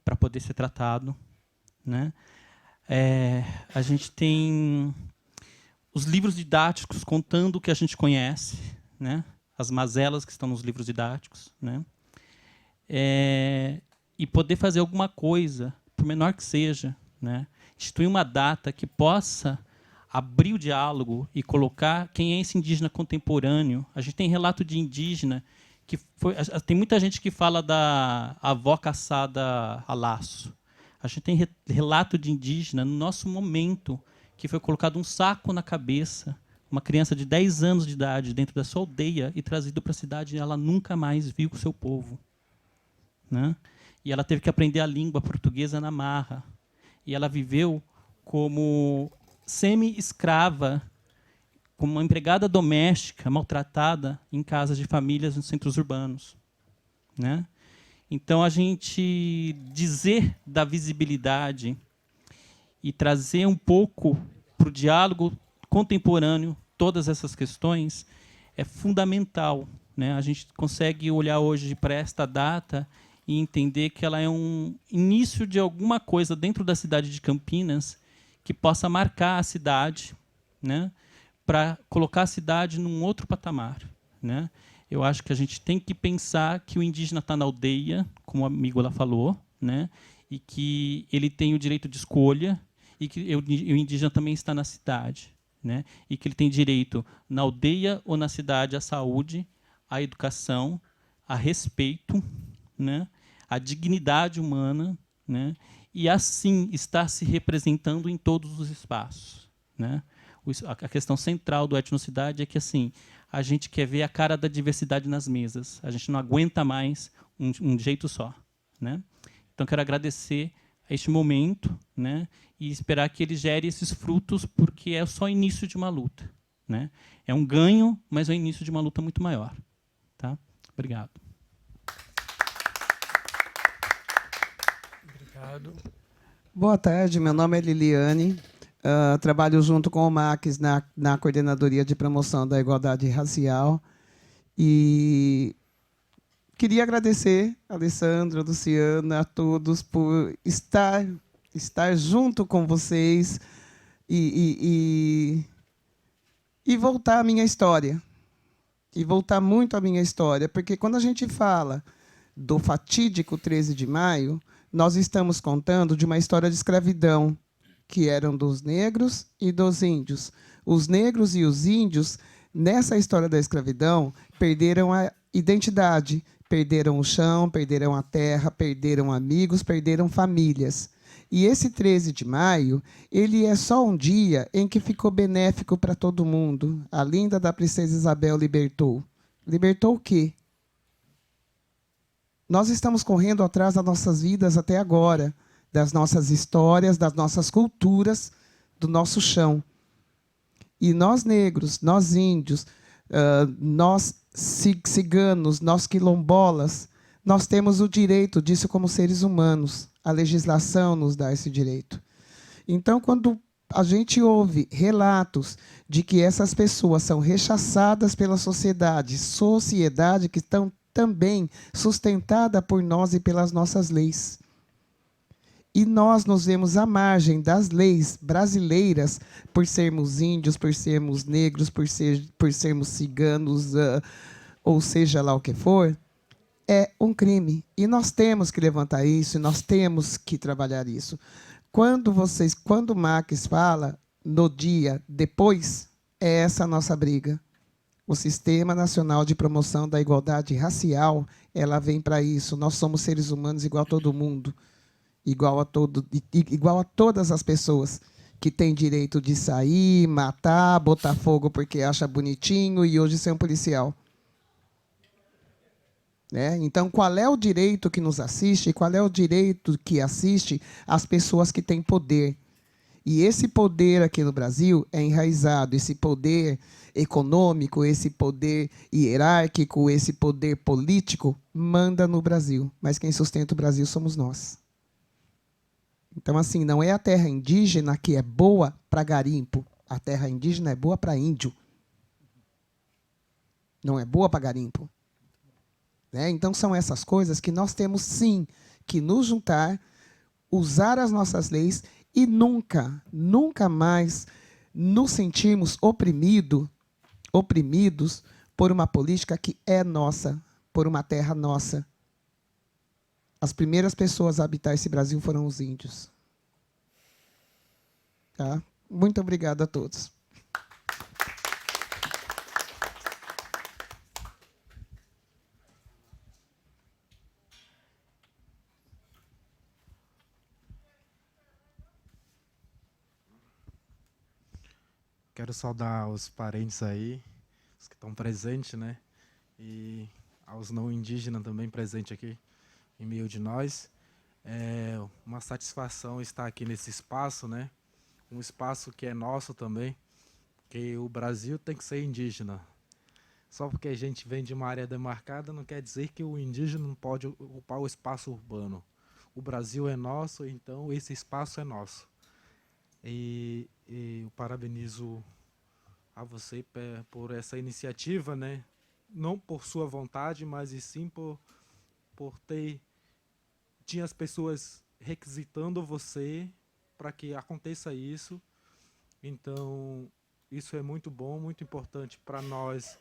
para poder ser tratado, né? A gente tem os livros didáticos contando o que a gente conhece, né? As mazelas que estão nos livros didáticos, né? E poder fazer alguma coisa, por menor que seja, né? Instituir uma data que possa abrir o diálogo e colocar quem é esse indígena contemporâneo. A gente tem relato de indígena que tem muita gente que fala da avó caçada a laço. A gente tem relato de indígena no nosso momento que foi colocado um saco na cabeça, uma criança de 10 anos de idade dentro da sua aldeia e trazido para a cidade, e ela nunca mais viu o seu povo, né? E ela teve que aprender a língua portuguesa na marra. E ela viveu como semi-escrava, como uma empregada doméstica maltratada em casas de famílias nos centros urbanos, né? Então, a gente dizer da visibilidade e trazer um pouco para o diálogo contemporâneo, todas essas questões, é fundamental, né? A gente consegue olhar hoje para esta data e entender que ela é um início de alguma coisa dentro da cidade de Campinas que possa marcar a cidade, né? Para colocar a cidade num outro patamar, né? Eu acho que a gente tem que pensar que o indígena está na aldeia, como o amigo lá falou, né? E que ele tem o direito de escolha, e que o indígena também está na cidade, né? E que ele tem direito na aldeia ou na cidade à saúde, à educação, a respeito, né? A dignidade humana, né? E assim estar se representando em todos os espaços, né? A questão central do etnocidade é que assim a gente quer ver a cara da diversidade nas mesas. A gente não aguenta mais um jeito só, né? Então quero agradecer a este momento, né? E esperar que ele gere esses frutos, porque é só o início de uma luta, né? É um ganho, mas é o início de uma luta muito maior, tá? Obrigado. Obrigado. Boa tarde, meu nome é Liliane. Trabalho junto com o Max na Coordenadoria de Promoção da Igualdade Racial. E queria agradecer a Alessandra, a Luciana, a todos por estar junto com vocês e voltar à minha história. E voltar muito à minha história, porque quando a gente fala do fatídico 13 de maio, nós estamos contando de uma história de escravidão, que eram dos negros e dos índios. Os negros e os índios, nessa história da escravidão, perderam a identidade, perderam o chão, perderam a terra, perderam amigos, perderam famílias. E esse 13 de maio, ele é só um dia em que ficou benéfico para todo mundo. A linda da princesa Isabel libertou. Libertou o quê? Nós estamos correndo atrás das nossas vidas até agora, das nossas histórias, das nossas culturas, do nosso chão. E nós negros, nós índios, nós ciganos, nós quilombolas, nós temos o direito disso como seres humanos. A legislação nos dá esse direito. Então, quando a gente ouve relatos de que essas pessoas são rechaçadas pela sociedade que estão também sustentada por nós e pelas nossas leis. E nós nos vemos à margem das leis brasileiras por sermos índios, por sermos negros, por sermos ciganos, ou seja lá o que for, é um crime. E nós temos que levantar isso, nós temos que trabalhar isso. Quando o Max fala no dia depois, é essa a nossa briga. O Sistema Nacional de Promoção da Igualdade Racial, ela vem para isso. Nós somos seres humanos igual a todo mundo, igual a todas as pessoas que têm direito de sair, matar, botar fogo porque acha bonitinho e hoje ser um policial. Né? Então, qual é o direito que nos assiste? Qual é o direito que assiste as pessoas que têm poder? E esse poder aqui no Brasil é enraizado, esse poder econômico, esse poder hierárquico, esse poder político, manda no Brasil. Mas quem sustenta o Brasil somos nós. Então, assim, não é a terra indígena que é boa para garimpo. A terra indígena é boa para índio. Não é boa para garimpo. Né? Então, são essas coisas que nós temos, sim, que nos juntar, usar as nossas leis e nunca, nunca mais nos sentirmos oprimidos por uma política que é nossa, por uma terra nossa. As primeiras pessoas a habitar esse Brasil foram os índios. Tá? Muito obrigado a todos. Quero saudar os parentes aí, os que estão presentes, né? E aos não indígenas também presentes aqui em meio de nós. É uma satisfação estar aqui nesse espaço, né? Um espaço que é nosso também, porque o Brasil tem que ser indígena. Só porque a gente vem de uma área demarcada não quer dizer que o indígena não pode ocupar o espaço urbano. O Brasil é nosso, então esse espaço é nosso. E eu parabenizo a você por essa iniciativa, né? Não por sua vontade, mas e sim por tinha as pessoas requisitando você para que aconteça isso. Então, isso é muito bom, muito importante para nós,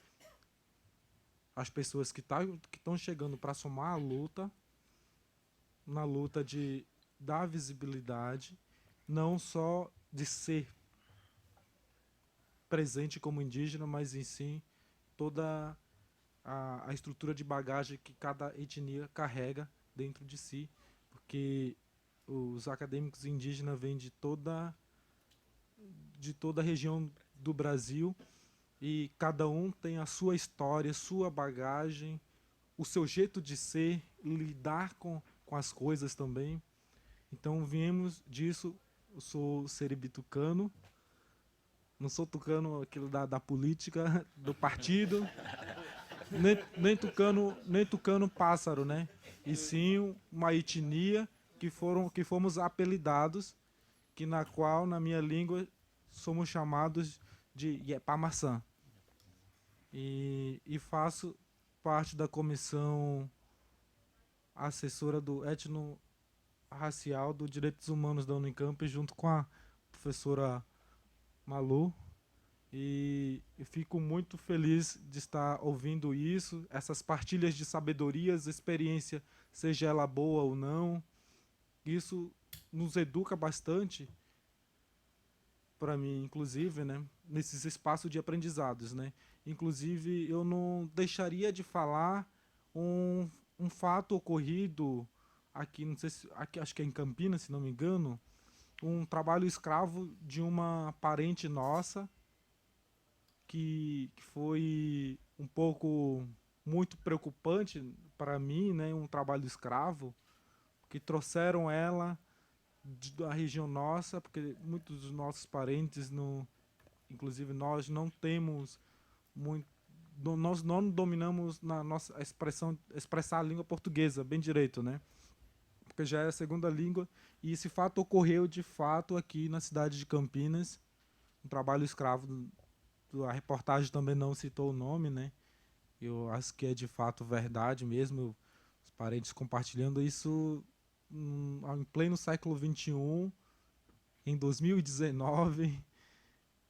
as pessoas que estão chegando para somar a luta, na luta de dar visibilidade, não só de ser presente como indígena, mas em si toda a estrutura de bagagem que cada etnia carrega dentro de si, porque os acadêmicos indígenas vêm de toda a região do Brasil e cada um tem a sua história, sua bagagem, o seu jeito de ser, lidar com as coisas também. Então viemos disso. Eu sou seribitucano, não sou tucano aquilo da política, do partido, nem tucano pássaro, né? E sim uma etnia que fomos apelidados, que na qual, na minha língua, somos chamados de Iepá-maçã. E faço parte da comissão assessora do etno-racial dos direitos humanos da Unicamp, junto com a professora Malu. E fico muito feliz de estar ouvindo isso, essas partilhas de sabedorias, experiência, seja ela boa ou não. Isso nos educa bastante, para mim, inclusive, né, nesses espaços de aprendizados, né. Inclusive, eu não deixaria de falar um fato ocorrido aqui, não sei se, aqui, acho que é em Campinas, se não me engano, um trabalho escravo de uma parente nossa, que foi um pouco muito preocupante para mim, né, um trabalho escravo, que trouxeram ela da região nossa, porque muitos dos nossos parentes, inclusive nós, não temos muito, nós não dominamos na nossa expressar a língua portuguesa bem direito, né? Porque já é a segunda língua, e esse fato ocorreu de fato aqui na cidade de Campinas, um trabalho escravo. A reportagem também não citou o nome, né? Eu acho que é de fato verdade mesmo, os parentes compartilhando isso em pleno século XXI, em 2019,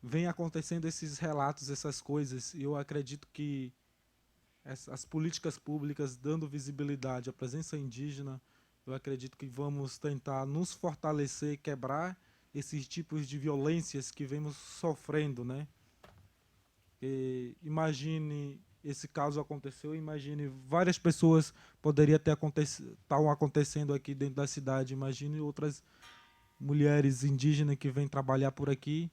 vem acontecendo esses relatos, essas coisas. E eu acredito que as políticas públicas dando visibilidade à presença indígena, eu acredito que vamos tentar nos fortalecer, quebrar esses tipos de violências que vemos sofrendo, né? Imagine, esse caso aconteceu, imagine várias pessoas poderiam ter estavam acontecendo aqui dentro da cidade, imagine outras mulheres indígenas que vêm trabalhar por aqui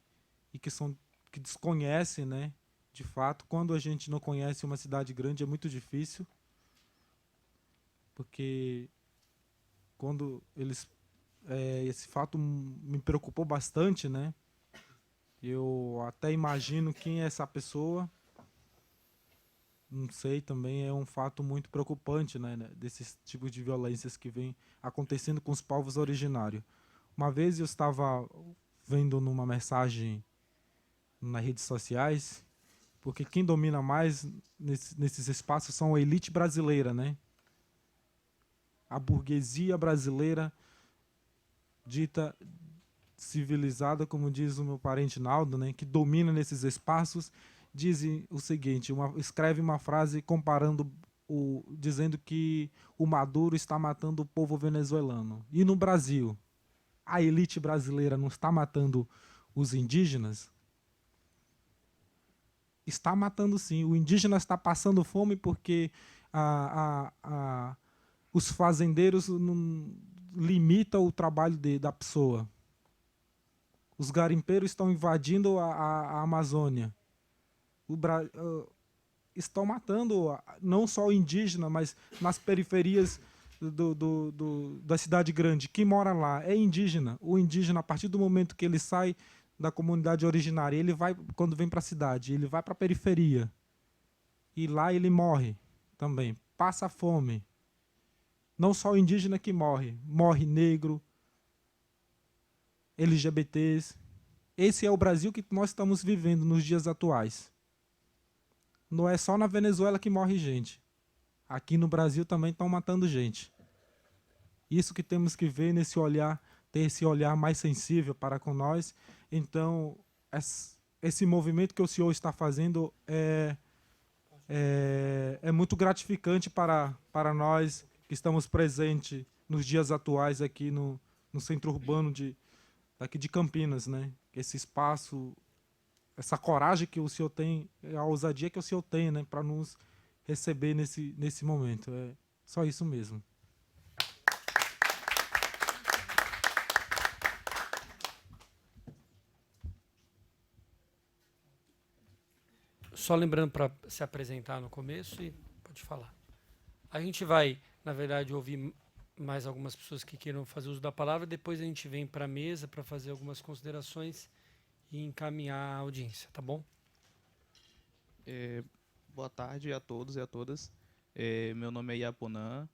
e que desconhecem, né, de fato. Quando a gente não conhece uma cidade grande é muito difícil, porque quando esse fato me preocupou bastante, né? Eu até imagino quem é essa pessoa. Não sei, também é um fato muito preocupante, né, desses tipos de violências que vem acontecendo com os povos originários. Uma vez eu estava vendo numa mensagem nas redes sociais, porque quem domina mais nesses espaços são a elite brasileira, né? A burguesia brasileira dita civilizada, como diz o meu parente Naldo, né, que domina nesses espaços, dizem o seguinte, escreve uma frase comparando, dizendo que o Maduro está matando o povo venezuelano. E no Brasil, a elite brasileira não está matando os indígenas? Está matando sim. O indígena está passando fome porque os fazendeiros não limitam o trabalho da pessoa. Os garimpeiros estão invadindo a Amazônia. Estão matando não só o indígena, mas nas periferias da cidade grande. Quem mora lá é indígena. O indígena, a partir do momento que ele sai da comunidade originária, ele vai, quando vem para a cidade, ele vai para a periferia. E lá ele morre também. Passa fome. Não só o indígena que morre. Morre negro, LGBTs. esse é o Brasil que nós estamos vivendo nos dias atuais. Não é só na Venezuela que morre gente. Aqui no Brasil também estão matando gente. Isso que temos que ver nesse olhar, ter esse olhar mais sensível para com nós. Então, esse movimento que o senhor está fazendo é muito gratificante para nós que estamos presentes nos dias atuais aqui no centro urbano daqui de Campinas, né? Esse espaço, essa coragem que o senhor tem, a ousadia que o senhor tem, né, para nos receber nesse momento. É só isso mesmo. Só lembrando para se apresentar no começo e pode falar. A gente vai, na verdade, ouvir mais algumas pessoas que queiram fazer uso da palavra, depois a gente vem para a mesa para fazer algumas considerações e encaminhar a audiência, tá bom? Boa tarde a todos e a todas. Meu nome é Iapunã,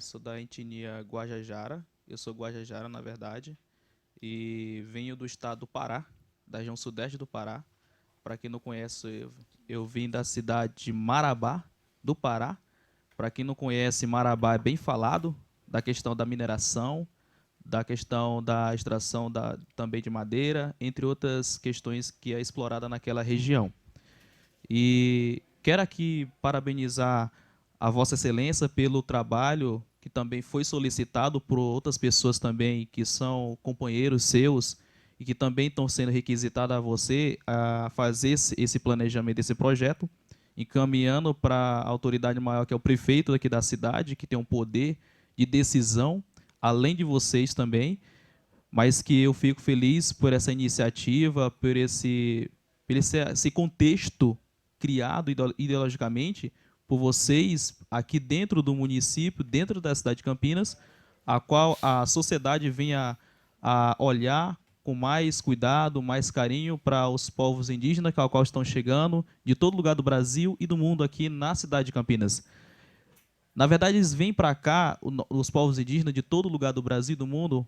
sou da etnia Guajajara, eu sou Guajajara, na verdade, e venho do estado do Pará, da região sudeste do Pará. Para quem não conhece, eu vim da cidade de Marabá, do Pará. Para quem não conhece, Marabá é bem falado da questão da mineração, da questão da extração também de madeira, entre outras questões que é explorada naquela região. E quero aqui parabenizar a Vossa Excelência pelo trabalho que também foi solicitado por outras pessoas também que são companheiros seus e que também estão sendo requisitados a você a fazer esse planejamento desse projeto, encaminhando para a autoridade maior, que é o prefeito daqui da cidade, que tem um poder de decisão, além de vocês também, mas que eu fico feliz por essa iniciativa, por esse contexto criado ideologicamente por vocês aqui dentro do município, dentro da cidade de Campinas, a qual a sociedade venha a olhar com mais cuidado, mais carinho para os povos indígenas, ao qual estão chegando de todo lugar do Brasil e do mundo aqui na cidade de Campinas. Na verdade, eles vêm para cá, os povos indígenas de todo lugar do Brasil e do mundo,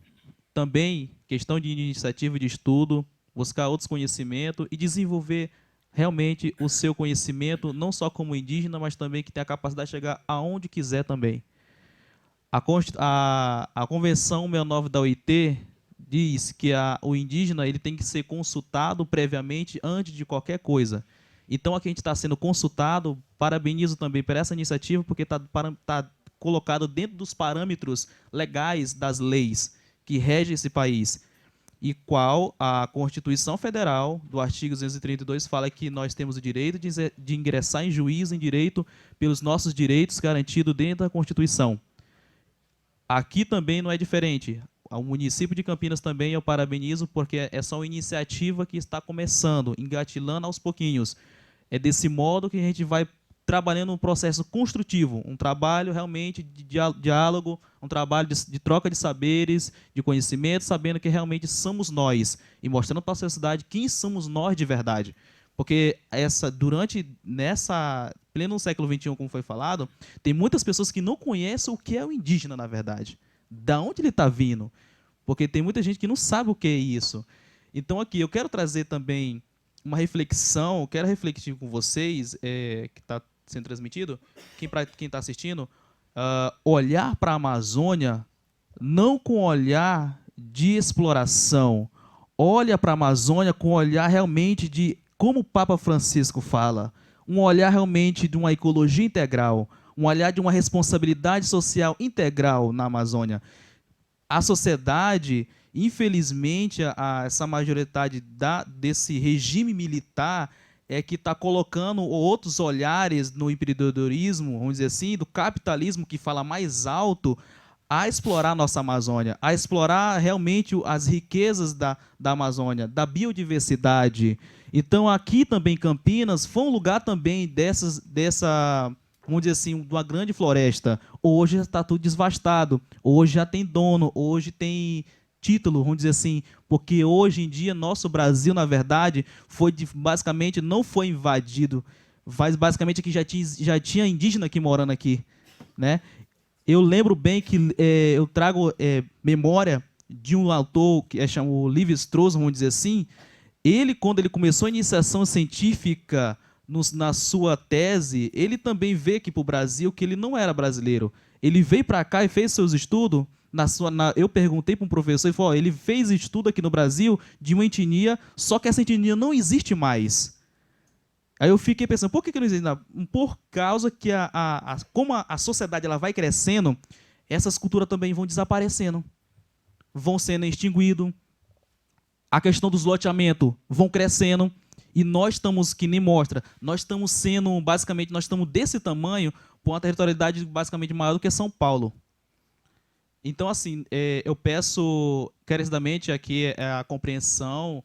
também questão de iniciativa de estudo, buscar outros conhecimentos e desenvolver realmente o seu conhecimento, não só como indígena, mas também que tem a capacidade de chegar aonde quiser também. A Convenção 69 da OIT diz que o indígena ele tem que ser consultado previamente antes de qualquer coisa. Então, aqui a gente está sendo consultado, parabenizo também por essa iniciativa, porque está colocado dentro dos parâmetros legais das leis que regem esse país, e qual a Constituição Federal, do artigo 232, fala que nós temos o direito de ingressar em juízo em direito pelos nossos direitos garantidos dentro da Constituição. Aqui também não é diferente. O município de Campinas também eu parabenizo, porque é só uma iniciativa que está começando, engatilhando aos pouquinhos. É desse modo que a gente vai trabalhando um processo construtivo, um trabalho realmente de diálogo, um trabalho de troca de saberes, de conhecimento, sabendo que realmente somos nós e mostrando para a sociedade quem somos nós de verdade. Porque nessa pleno século XXI, como foi falado, tem muitas pessoas que não conhecem o que é o indígena, na verdade. Da onde ele está vindo? Porque tem muita gente que não sabe o que é isso. Então, aqui, eu quero trazer também uma reflexão, quero refletir com vocês, que está sendo transmitido, quem está assistindo, olhar para a Amazônia não com olhar de exploração, olha para a Amazônia com olhar realmente de, como o Papa Francisco fala, um olhar realmente de uma ecologia integral, um olhar de uma responsabilidade social integral na Amazônia. A sociedade, infelizmente, essa majoridade desse regime militar é que está colocando outros olhares no empreendedorismo, vamos dizer assim, do capitalismo que fala mais alto, a explorar a nossa Amazônia, a explorar realmente as riquezas da Amazônia, da biodiversidade. Então, aqui também, Campinas, foi um lugar também dessa, vamos dizer assim, de uma grande floresta. Hoje está tudo devastado, hoje já tem dono, hoje tem título, vamos dizer assim, porque hoje em dia nosso Brasil, na verdade, basicamente não foi invadido, basicamente que já tinha indígena aqui morando aqui, né? Eu lembro bem que eu trago memória de um autor que é chamado Lévi-Strauss, vamos dizer assim. Ele, quando ele começou a iniciação científica na sua tese, ele também veio aqui para o Brasil que ele não era brasileiro. Ele veio para cá e fez seus estudos. Eu perguntei para um professor e falou: ele fez estudo aqui no Brasil de uma etnia, só que essa etnia não existe mais. Aí eu fiquei pensando, por que não existe? Por causa que como a sociedade ela vai crescendo, essas culturas também vão desaparecendo, vão sendo extinguidas. A questão dos loteamentos vão crescendo. E nós estamos, que nem mostra, nós estamos sendo, basicamente, nós estamos desse tamanho por uma territorialidade basicamente maior do que São Paulo. Então, assim, eu peço carecidamente aqui a compreensão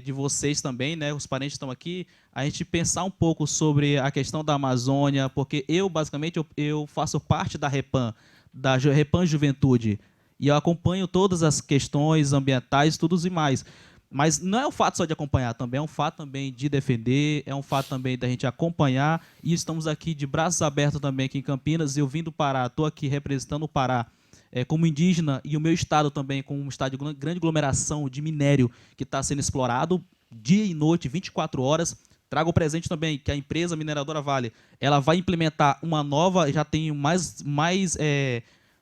de vocês também, né, os parentes estão aqui, a gente pensar um pouco sobre a questão da Amazônia, porque basicamente, eu faço parte da Repam, Juventude, e eu acompanho todas as questões ambientais, tudo e mais. Mas não é um fato só de acompanhar, também é um fato também de defender, é um fato também da gente acompanhar, e estamos aqui de braços abertos também aqui em Campinas. Eu vim do Pará, estou aqui representando o Pará como indígena, e o meu estado também com um estado de grande aglomeração de minério que está sendo explorado dia e noite, 24 horas. Trago o presente também que a empresa mineradora Vale, ela vai implementar uma nova, já tem mais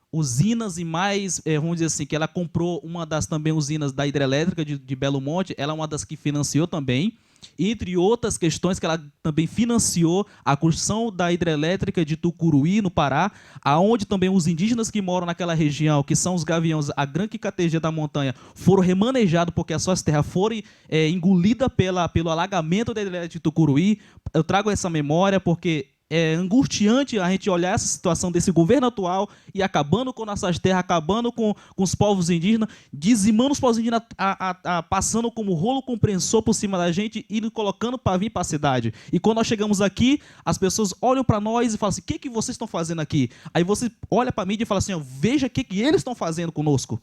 usinas e mais, vamos dizer assim, que ela comprou uma das também usinas da hidrelétrica de Belo Monte, ela é uma das que financiou também, entre outras questões que ela também financiou a construção da hidrelétrica de Tucuruí, no Pará, aonde também os indígenas que moram naquela região, que são os gaviões, a grande categoria da montanha, foram remanejados porque as suas terras foram engolidas pelo alagamento da hidrelétrica de Tucuruí. Eu trago essa memória porque é angustiante a gente olhar essa situação desse governo atual e acabando com nossas terras, acabando com os povos indígenas, dizimando os povos indígenas, passando como rolo compressor por cima da gente e nos colocando para vir para a cidade. E quando nós chegamos aqui, as pessoas olham para nós e falam assim: o que vocês estão fazendo aqui? Aí você olha para a mídia e fala assim: veja o que eles estão fazendo conosco.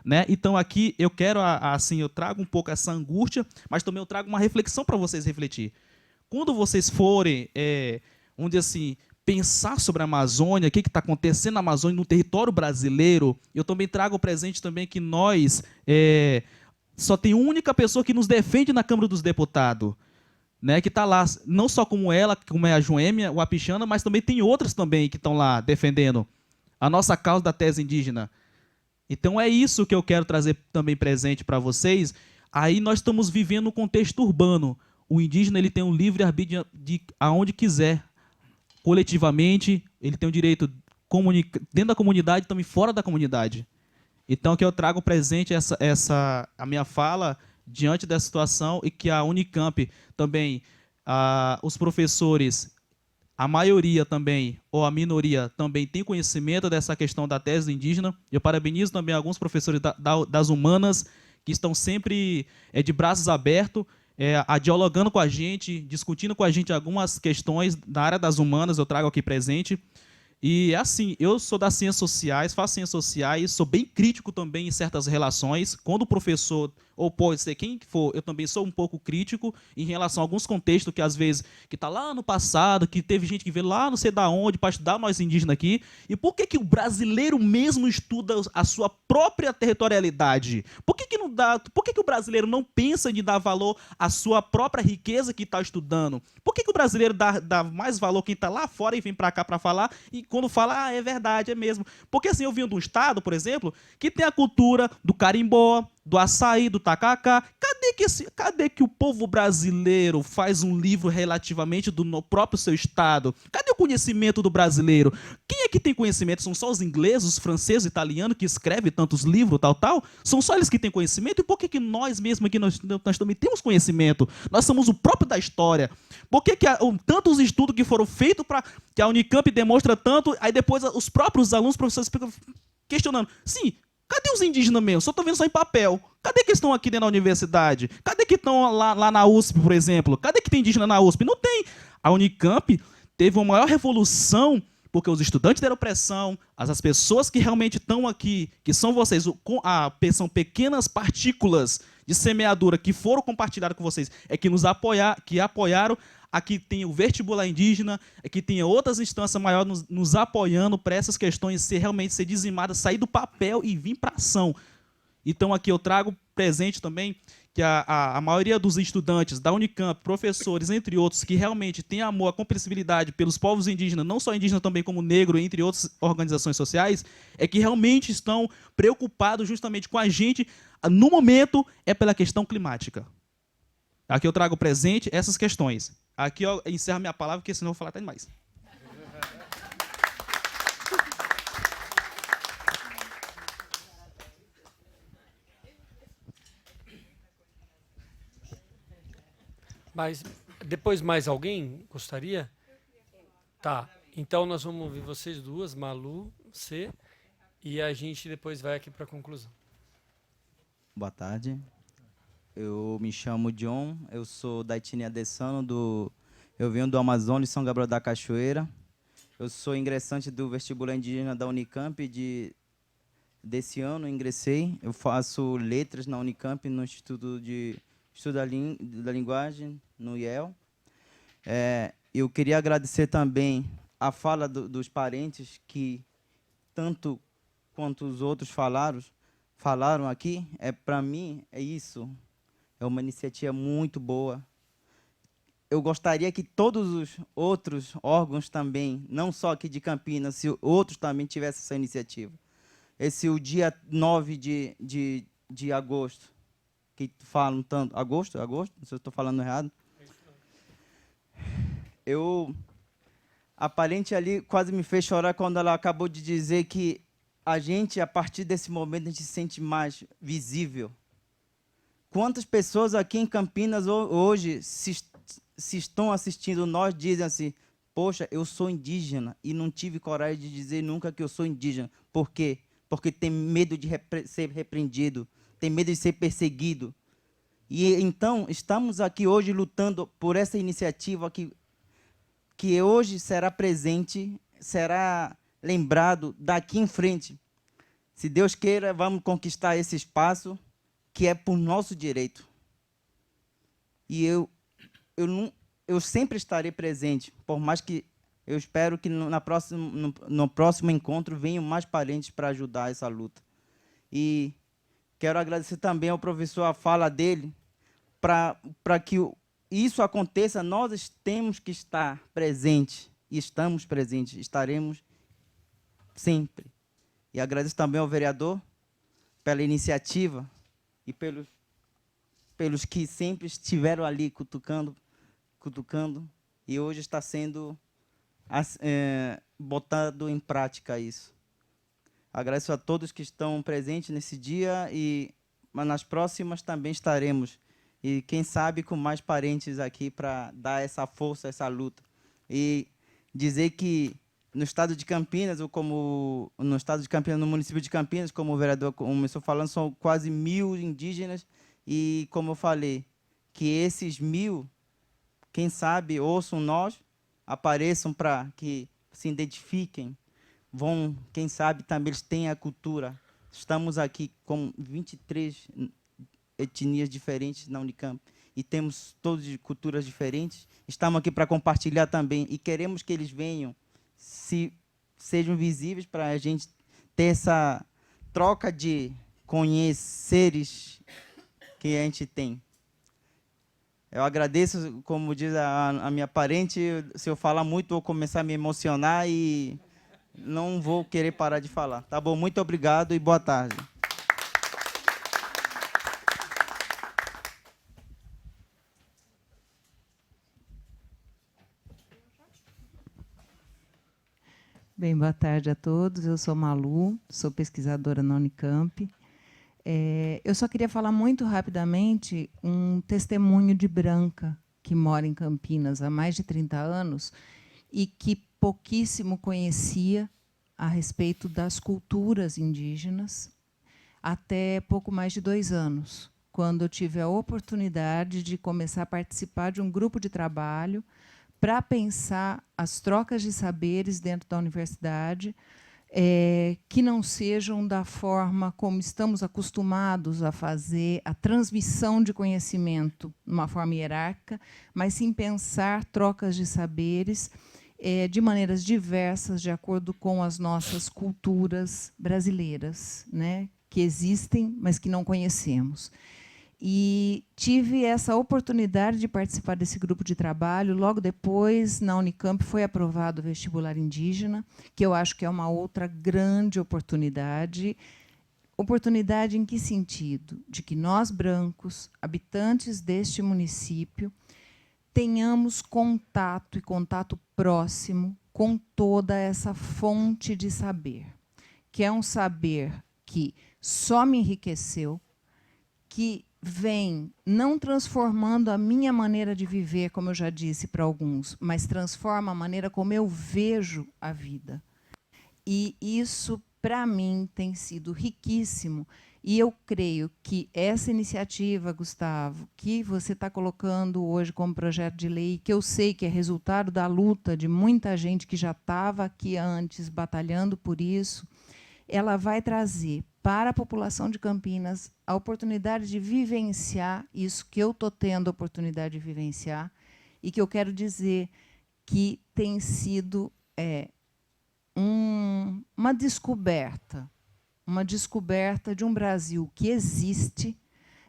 Né? Então aqui eu quero, assim, eu trago um pouco essa angústia, mas também eu trago uma reflexão para vocês refletir. Quando vocês forem vamos dizer assim, pensar sobre a Amazônia, o que está acontecendo na Amazônia, no território brasileiro, eu também trago presente também que nós só tem uma única pessoa que nos defende na Câmara dos Deputados, né, que está lá, não só como ela, como é a Joêmia, o Apixana, mas também tem outras também que estão lá defendendo a nossa causa da tese indígena. Então é isso que eu quero trazer também presente para vocês. Aí nós estamos vivendo um contexto urbano. O indígena ele tem um livre-arbítrio de aonde quiser. Coletivamente, ele tem o direito dentro da comunidade e também fora da comunidade. Então, que eu trago presente a minha fala diante dessa situação e que a Unicamp também, os professores, a maioria também, ou a minoria, também tem conhecimento dessa questão da tese indígena. Eu parabenizo também alguns professores das humanas que estão sempre de braços abertos, dialogando com a gente, discutindo com a gente algumas questões da área das humanas, eu trago aqui presente. E assim, eu sou das ciências sociais, faço ciências sociais, sou bem crítico também em certas relações. Quando o professor, ou pode ser quem for, eu também sou um pouco crítico em relação a alguns contextos que às vezes, que está lá no passado, que teve gente que veio lá não sei da onde para estudar nós indígenas aqui. E por que o brasileiro mesmo estuda a sua própria territorialidade? Por que o brasileiro não pensa em dar valor à sua própria riqueza que está estudando? Por que o brasileiro dá mais valor quem está lá fora e vem para cá para falar e quando fala, é verdade, é mesmo. Porque assim, eu vim de um estado, por exemplo, que tem a cultura do carimbó, do açaí, do tacacá. Cadê que o povo brasileiro faz um livro relativamente do próprio seu estado? Cadê o conhecimento do brasileiro? Quem é que tem conhecimento? São só os ingleses, os franceses, os italianos que escrevem tantos livros, tal? São só eles que têm conhecimento? E por que nós mesmos aqui, nós também temos conhecimento? Nós somos o próprio da história. Por que tantos estudos que foram feitos para que a Unicamp demonstra tanto, aí depois os próprios alunos, professores ficam questionando. Sim, cadê os indígenas mesmo? Só estou vendo só em papel. Cadê que estão aqui dentro da universidade? Cadê que estão lá na USP, por exemplo? Cadê que tem indígena na USP? Não tem. A Unicamp teve uma maior revolução porque os estudantes deram pressão, as pessoas que realmente estão aqui, que são vocês, são pequenas partículas de semeadura que foram compartilhadas com vocês, que apoiaram. Aqui tem o vestibular indígena, aqui tem outras instâncias maiores nos apoiando para essas questões realmente ser dizimadas, sair do papel e vir para a ação. Então, aqui eu trago presente também que a maioria dos estudantes da Unicamp, professores, entre outros, que realmente têm amor, a compreensibilidade pelos povos indígenas, não só indígenas também como negro, entre outras organizações sociais, é que realmente estão preocupados justamente com a gente, no momento, é pela questão climática. Aqui eu trago presente essas questões. Aqui eu encerro minha palavra, porque senão eu vou falar até demais. Mas depois mais alguém gostaria? Tá. Então nós vamos ouvir vocês duas, Malu, você, e a gente depois vai aqui para a conclusão. Boa tarde. Eu me chamo John, eu sou da etnia Dessano, eu venho do Amazonas, São Gabriel da Cachoeira. Eu sou ingressante do vestibular indígena da Unicamp, desse ano ingressei. Eu faço letras na Unicamp, no Instituto de Estudo da Linguagem, no IEL. Eu queria agradecer também a fala dos parentes, que tanto quanto os outros falaram aqui. Para mim, é isso. É uma iniciativa muito boa. Eu gostaria que todos os outros órgãos também, não só aqui de Campinas, se outros também tivessem essa iniciativa. O dia 9 de agosto, que falam tanto... Agosto? Não sei se eu estou falando errado. A parente ali quase me fez chorar quando ela acabou de dizer que a gente, a partir desse momento, a gente se sente mais visível. Quantas pessoas aqui em Campinas hoje se estão assistindo nós dizem assim, poxa, eu sou indígena e não tive coragem de dizer nunca que eu sou indígena. Por quê? Porque tem medo de ser repreendido, tem medo de ser perseguido. E então estamos aqui hoje lutando por essa iniciativa que hoje será presente, será lembrado daqui em frente. Se Deus queira, vamos conquistar esse espaço que é por nosso direito. E eu sempre estarei presente, por mais que eu espero que no próximo encontro venham mais parentes para ajudar essa luta. E quero agradecer também ao professor a fala dele, para que isso aconteça, nós temos que estar presentes, e estamos presentes, estaremos sempre. E agradeço também ao vereador pela iniciativa e pelos que sempre estiveram ali cutucando, e hoje está sendo botado em prática isso. Agradeço a todos que estão presentes nesse dia, mas nas próximas também estaremos. E quem sabe com mais parentes aqui para dar essa força, essa luta. E dizer que no estado de Campinas, no município de Campinas, como o vereador começou falando, são quase 1.000 indígenas. E, como eu falei, que esses 1.000, quem sabe, ouçam nós, apareçam para que se identifiquem, quem sabe, também eles têm a cultura. Estamos aqui com 23 etnias diferentes na Unicamp e temos todas culturas diferentes. Estamos aqui para compartilhar também e queremos que eles venham, sejam visíveis para a gente ter essa troca de conheceres que a gente tem. Eu agradeço, como diz a minha parente, se eu falar muito vou começar a me emocionar e não vou querer parar de falar. Tá bom? Muito obrigado e boa tarde. Bem, boa tarde a todos. Eu sou Malu, sou pesquisadora na Unicamp. Eu só queria falar muito rapidamente um testemunho de branca que mora em Campinas há mais de 30 anos e que pouquíssimo conhecia a respeito das culturas indígenas até pouco mais de 2 anos, quando eu tive a oportunidade de começar a participar de um grupo de trabalho para pensar as trocas de saberes dentro da universidade, que não sejam da forma como estamos acostumados a fazer a transmissão de conhecimento numa forma hierárquica, mas sim pensar trocas de saberes de maneiras diversas, de acordo com as nossas culturas brasileiras, né? que existem, mas que não conhecemos. E tive essa oportunidade de participar desse grupo de trabalho. Logo depois, na Unicamp, foi aprovado o vestibular indígena, que eu acho que é uma outra grande oportunidade. Oportunidade em que sentido? De que nós, brancos, habitantes deste município, tenhamos contato e contato próximo com toda essa fonte de saber, que é um saber que só me enriqueceu, que vem não transformando a minha maneira de viver, como eu já disse para alguns, mas transforma a maneira como eu vejo a vida. E isso, para mim, tem sido riquíssimo. E eu creio que essa iniciativa, Gustavo, que você está colocando hoje como projeto de lei, que eu sei que é resultado da luta de muita gente que já estava aqui antes batalhando por isso, ela vai trazer para a população de Campinas a oportunidade de vivenciar isso que eu estou tendo a oportunidade de vivenciar, e que eu quero dizer que tem sido uma descoberta de um Brasil que existe,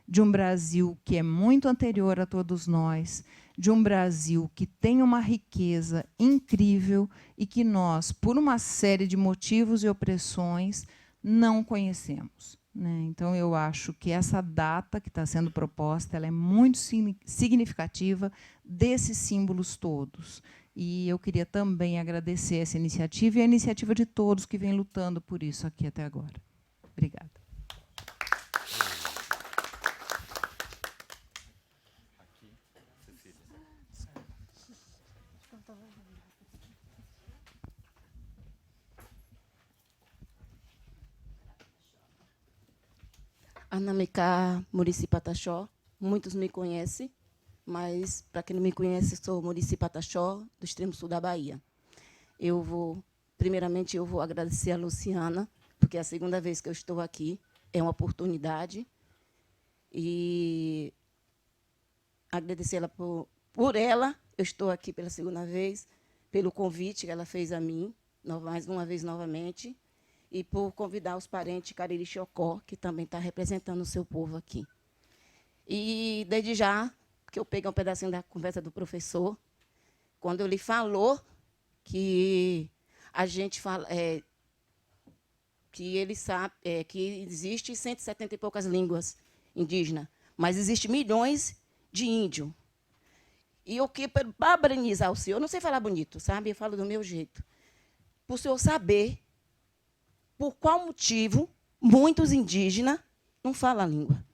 de um Brasil que é muito anterior a todos nós, de um Brasil que tem uma riqueza incrível e que nós, por uma série de motivos e opressões, não conhecemos, né? Então, eu acho que essa data que está sendo proposta, ela é muito significativa desses símbolos todos. E eu queria também agradecer essa iniciativa e a iniciativa de todos que vêm lutando por isso aqui até agora. Obrigada. Anamika Murici Pataxó, muitos me conhecem, mas, para quem não me conhece, sou Murici Pataxó, do extremo sul da Bahia. Primeiramente, eu vou agradecer a Luciana, porque é a segunda vez que eu estou aqui, é uma oportunidade, e agradecer ela por ela, eu estou aqui pela segunda vez, pelo convite que ela fez a mim, mais uma vez novamente, e por convidar os parentes Cariri Chocó, que também está representando o seu povo aqui. E, desde já, que eu peguei um pedacinho da conversa do professor, quando ele falou que a gente fala, que ele sabe que existe 170 e poucas línguas indígenas, mas existe milhões de índios. E eu quero parabenizar o senhor, eu não sei falar bonito, sabe? Eu falo do meu jeito. Para o senhor saber por qual motivo muitos indígenas não falam a língua.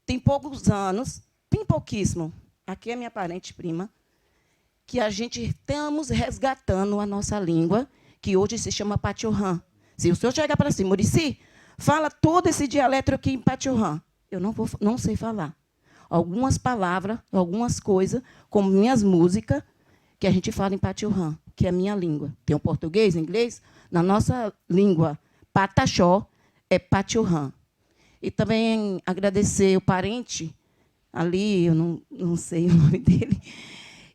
Tem poucos anos, tem pouquíssimo, aqui é minha parente prima, que a gente estamos resgatando a nossa língua, que hoje se chama Patiorã. Se o senhor chegar para cima, Murici, fala todo esse dialeto aqui em Patiorã. Eu não sei falar. Algumas palavras, algumas coisas, como minhas músicas, que a gente fala em Patiorã, que é a minha língua. Tem o português, inglês. Na nossa língua, Pataxó é Patiorã. E também agradecer o parente, ali, eu não sei o nome dele,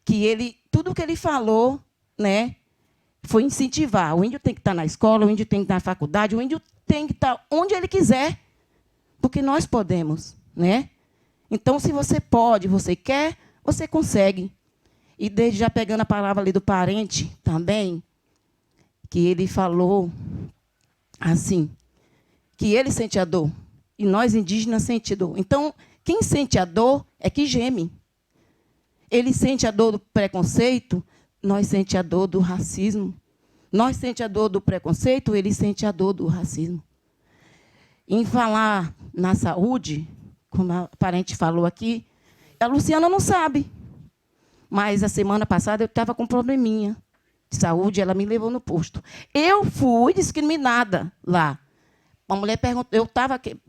que ele, tudo que ele falou, né, foi incentivar. O índio tem que estar na escola, o índio tem que estar na faculdade, o índio tem que estar onde ele quiser, porque nós podemos, né? Então, se você pode, você quer, você consegue. E desde já pegando a palavra ali do parente também, que ele falou assim, que ele sente a dor, e nós indígenas sentimos dor. Então, quem sente a dor é que geme. Ele sente a dor do preconceito, nós sente a dor do racismo. Nós sente a dor do preconceito, ele sente a dor do racismo. Em falar na saúde, como a parente falou aqui, a Luciana não sabe. Mas a semana passada eu estava com um probleminha de saúde, ela me levou no posto. Eu fui discriminada lá. Uma mulher perguntou, eu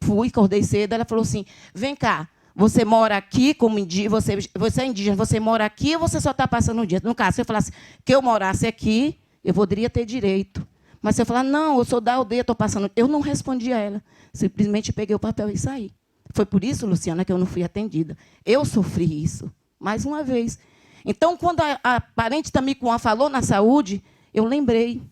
fui, acordei cedo, ela falou assim, vem cá, você mora aqui como indígena, você é indígena, você mora aqui ou você só está passando um dia? No caso, se eu falasse que eu morasse aqui, eu poderia ter direito. Mas se eu falar, não, eu sou da aldeia, estou passando... Eu não respondi a ela. Simplesmente peguei o papel e saí. Foi por isso, Luciana, que eu não fui atendida. Eu sofri isso, mais uma vez. Então, quando a parente Tamicuã falou na saúde, eu lembrei.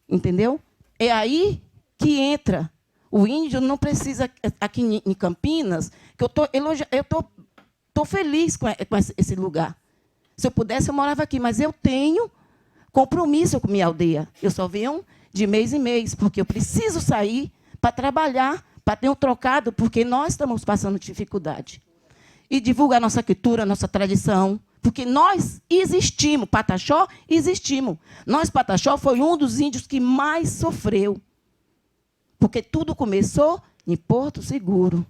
Entendeu? É aí que entra O índio não precisa, aqui em Campinas, que eu estou feliz com esse lugar. Se eu pudesse, eu morava aqui, mas eu tenho compromisso com minha aldeia. Eu só venho de mês em mês, porque eu preciso sair para trabalhar, para ter um trocado, porque nós estamos passando dificuldade. E divulgar nossa cultura, nossa tradição, porque nós existimos, Pataxó existimos. Nós, Pataxó, foi um dos índios que mais sofreu. Porque tudo começou em Porto Seguro,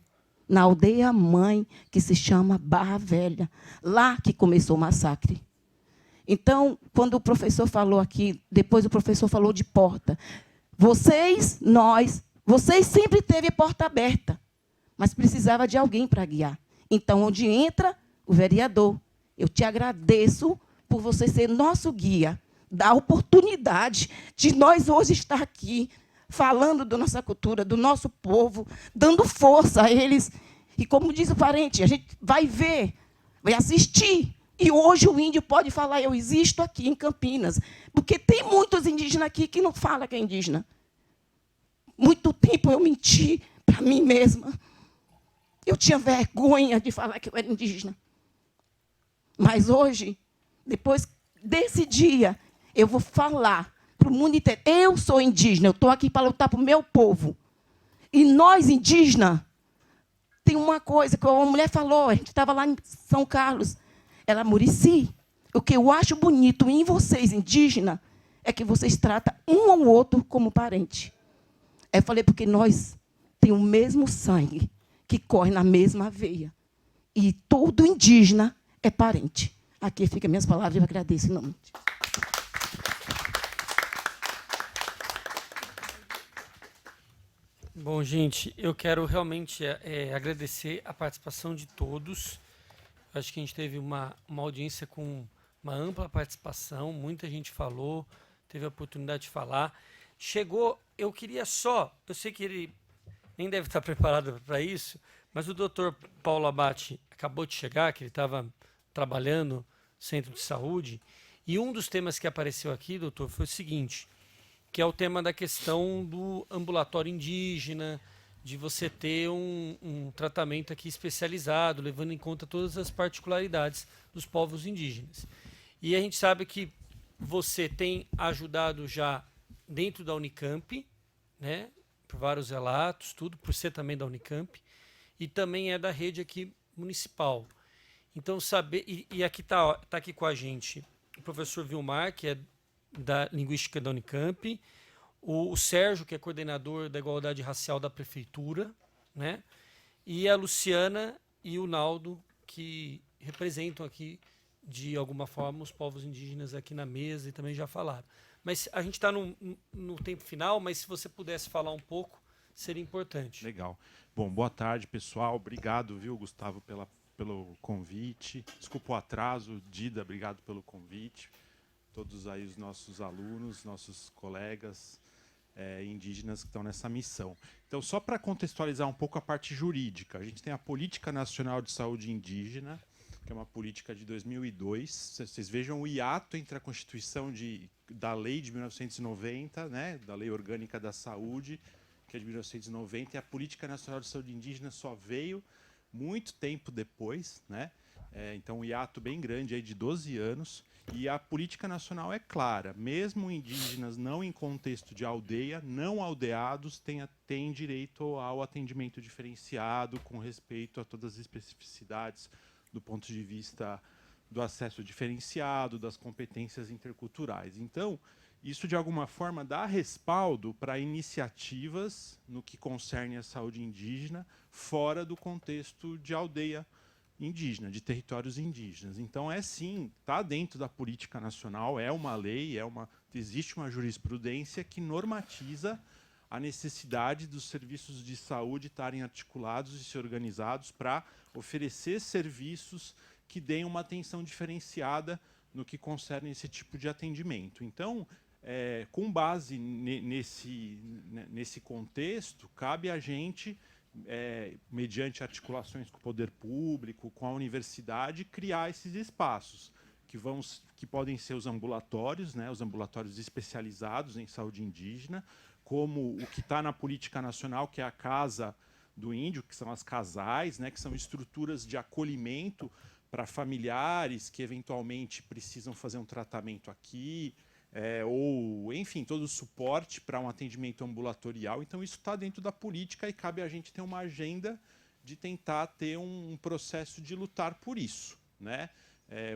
na aldeia mãe, que se chama Barra Velha. Lá que começou o massacre. Então, quando o professor falou aqui, depois o professor falou de porta. Vocês sempre teve a porta aberta, mas precisava de alguém para guiar. Então, onde entra o vereador, eu te agradeço por você ser nosso guia, da oportunidade de nós hoje estar aqui, falando da nossa cultura, do nosso povo, dando força a eles. E como diz o parente, a gente vai ver, vai assistir. E hoje o índio pode falar, eu existo aqui em Campinas. Porque tem muitos indígenas aqui que não falam que é indígena. Muito tempo eu menti para mim mesma. Eu tinha vergonha de falar que eu era indígena. Mas hoje, depois desse dia, eu vou falar para o mundo inteiro. Eu sou indígena, eu estou aqui para lutar para o meu povo. E nós, indígenas, tem uma coisa que uma mulher falou, a gente estava lá em São Carlos, ela, Muricy, o que eu acho bonito em vocês, indígenas, é que vocês tratam um ao outro como parente. Eu falei, porque nós temos o mesmo sangue, que corre na mesma veia. E todo indígena é parente. Aqui ficam minhas palavras, eu agradeço em nome de Deus. Bom, gente, eu quero realmente agradecer a participação de todos. Acho que a gente teve uma audiência com uma ampla participação, muita gente falou, teve a oportunidade de falar. Chegou, eu queria só, eu sei que ele nem deve estar preparado para isso, mas o doutor Paulo Abate acabou de chegar, que ele estava trabalhando no centro de saúde, e um dos temas que apareceu aqui, doutor, foi o seguinte, que é o tema da questão do ambulatório indígena, de você ter um tratamento aqui especializado, levando em conta todas as particularidades dos povos indígenas. E a gente sabe que você tem ajudado já dentro da Unicamp, né, por vários relatos, tudo, por ser também da Unicamp, e também é da rede aqui municipal. Então, saber... E aqui tá aqui com a gente o professor Vilmar, que é da Linguística da Unicamp, o Sérgio, que é coordenador da Igualdade Racial da Prefeitura, né? E a Luciana e o Naldo, que representam aqui, de alguma forma, os povos indígenas aqui na mesa e também já falaram. Mas a gente está no tempo final, mas se você pudesse falar um pouco, seria importante. Legal. Bom, boa tarde, pessoal. Obrigado, viu, Gustavo, pelo convite. Desculpa o atraso. Dida, obrigado pelo convite. Todos aí os nossos alunos, nossos colegas indígenas que estão nessa missão. Então, só para contextualizar um pouco a parte jurídica, a gente tem a Política Nacional de Saúde Indígena, que é uma política de 2002. Vocês vejam o hiato entre a Constituição da Lei de 1990, né, da Lei Orgânica da Saúde, que é de 1990, e a Política Nacional de Saúde Indígena só veio muito tempo depois, né? Então, um hiato bem grande aí de 12 anos. E a política nacional é clara. Mesmo indígenas não em contexto de aldeia, não aldeados têm direito ao atendimento diferenciado com respeito a todas as especificidades do ponto de vista do acesso diferenciado, das competências interculturais. Então, isso, de alguma forma, dá respaldo para iniciativas no que concerne a saúde indígena fora do contexto de aldeia indígena, de territórios indígenas. Então, sim, está dentro da política nacional, é uma lei, existe uma jurisprudência que normatiza a necessidade dos serviços de saúde estarem articulados e se organizados para oferecer serviços que deem uma atenção diferenciada no que concerne esse tipo de atendimento. Então, com base nesse contexto, cabe a gente, mediante articulações com o poder público, com a universidade, criar esses espaços, que podem ser os ambulatórios, né, os ambulatórios especializados em saúde indígena, como o que está na política nacional, que é a Casa do Índio, que são as casais, né, que são estruturas de acolhimento para familiares que eventualmente precisam fazer um tratamento aqui, ou, enfim, todo o suporte para um atendimento ambulatorial. Então, isso está dentro da política e cabe a gente ter uma agenda de tentar ter um processo de lutar por isso, né?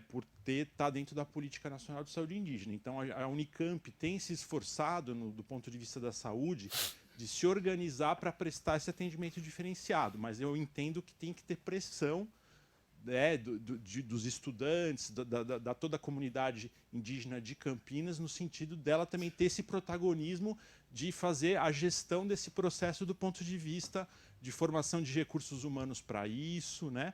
Por estar dentro da Política Nacional de Saúde Indígena. Então, a Unicamp tem se esforçado, do ponto de vista da saúde, de se organizar para prestar esse atendimento diferenciado, mas eu entendo que tem que ter pressão, né, dos estudantes, da toda a comunidade indígena de Campinas, no sentido dela também ter esse protagonismo de fazer a gestão desse processo do ponto de vista de formação de recursos humanos para isso, né,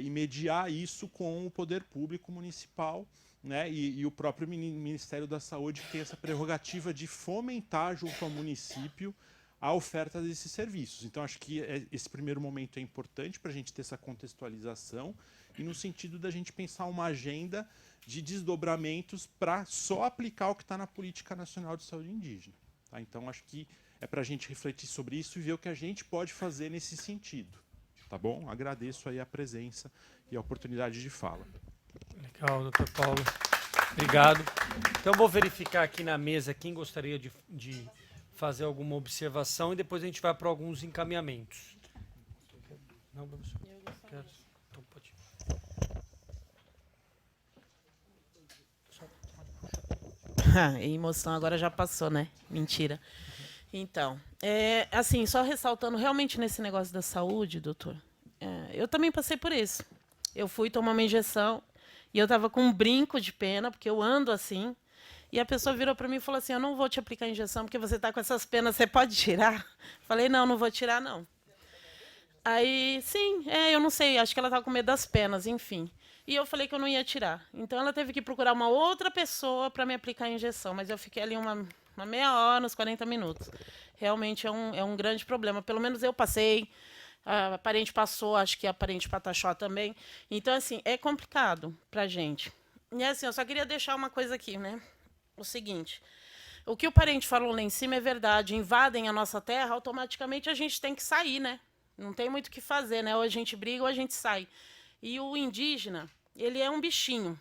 e mediar isso com o poder público municipal, né, e o próprio Ministério da Saúde, que tem essa prerrogativa de fomentar junto ao município a oferta desses serviços. Então, acho que esse primeiro momento é importante para a gente ter essa contextualização e no sentido da gente pensar uma agenda de desdobramentos para só aplicar o que está na Política Nacional de Saúde Indígena. Tá? Então, acho que é para a gente refletir sobre isso e ver o que a gente pode fazer nesse sentido. Tá bom? Agradeço aí a presença e a oportunidade de fala. Legal, doutor Paulo. Obrigado. Então, vou verificar aqui na mesa quem gostaria de fazer alguma observação e depois a gente vai para alguns encaminhamentos. Não, professor? Quero. Então, pode. Emoção agora já passou, né? Mentira. Então, assim, só ressaltando realmente nesse negócio da saúde, doutor, eu também passei por isso. Eu fui tomar uma injeção e eu estava com um brinco de pena, porque eu ando assim, e a pessoa virou para mim e falou assim, eu não vou te aplicar a injeção porque você está com essas penas, você pode tirar? Falei, não vou tirar, não. Aí, sim, eu não sei, acho que ela estava com medo das penas, enfim. E eu falei que eu não ia tirar. Então, ela teve que procurar uma outra pessoa para me aplicar a injeção, mas eu fiquei ali uma meia hora, uns 40 minutos. Realmente é um grande problema. Pelo menos eu passei, a parente passou, acho que a parente Pataxó também. Então, assim, é complicado para a gente. E assim, eu só queria deixar uma coisa aqui, né? O seguinte, o que o parente falou lá em cima é verdade. Invadem a nossa terra, automaticamente a gente tem que sair, né? Não tem muito o que fazer, né? Ou a gente briga ou a gente sai. E o indígena, ele é um bichinho.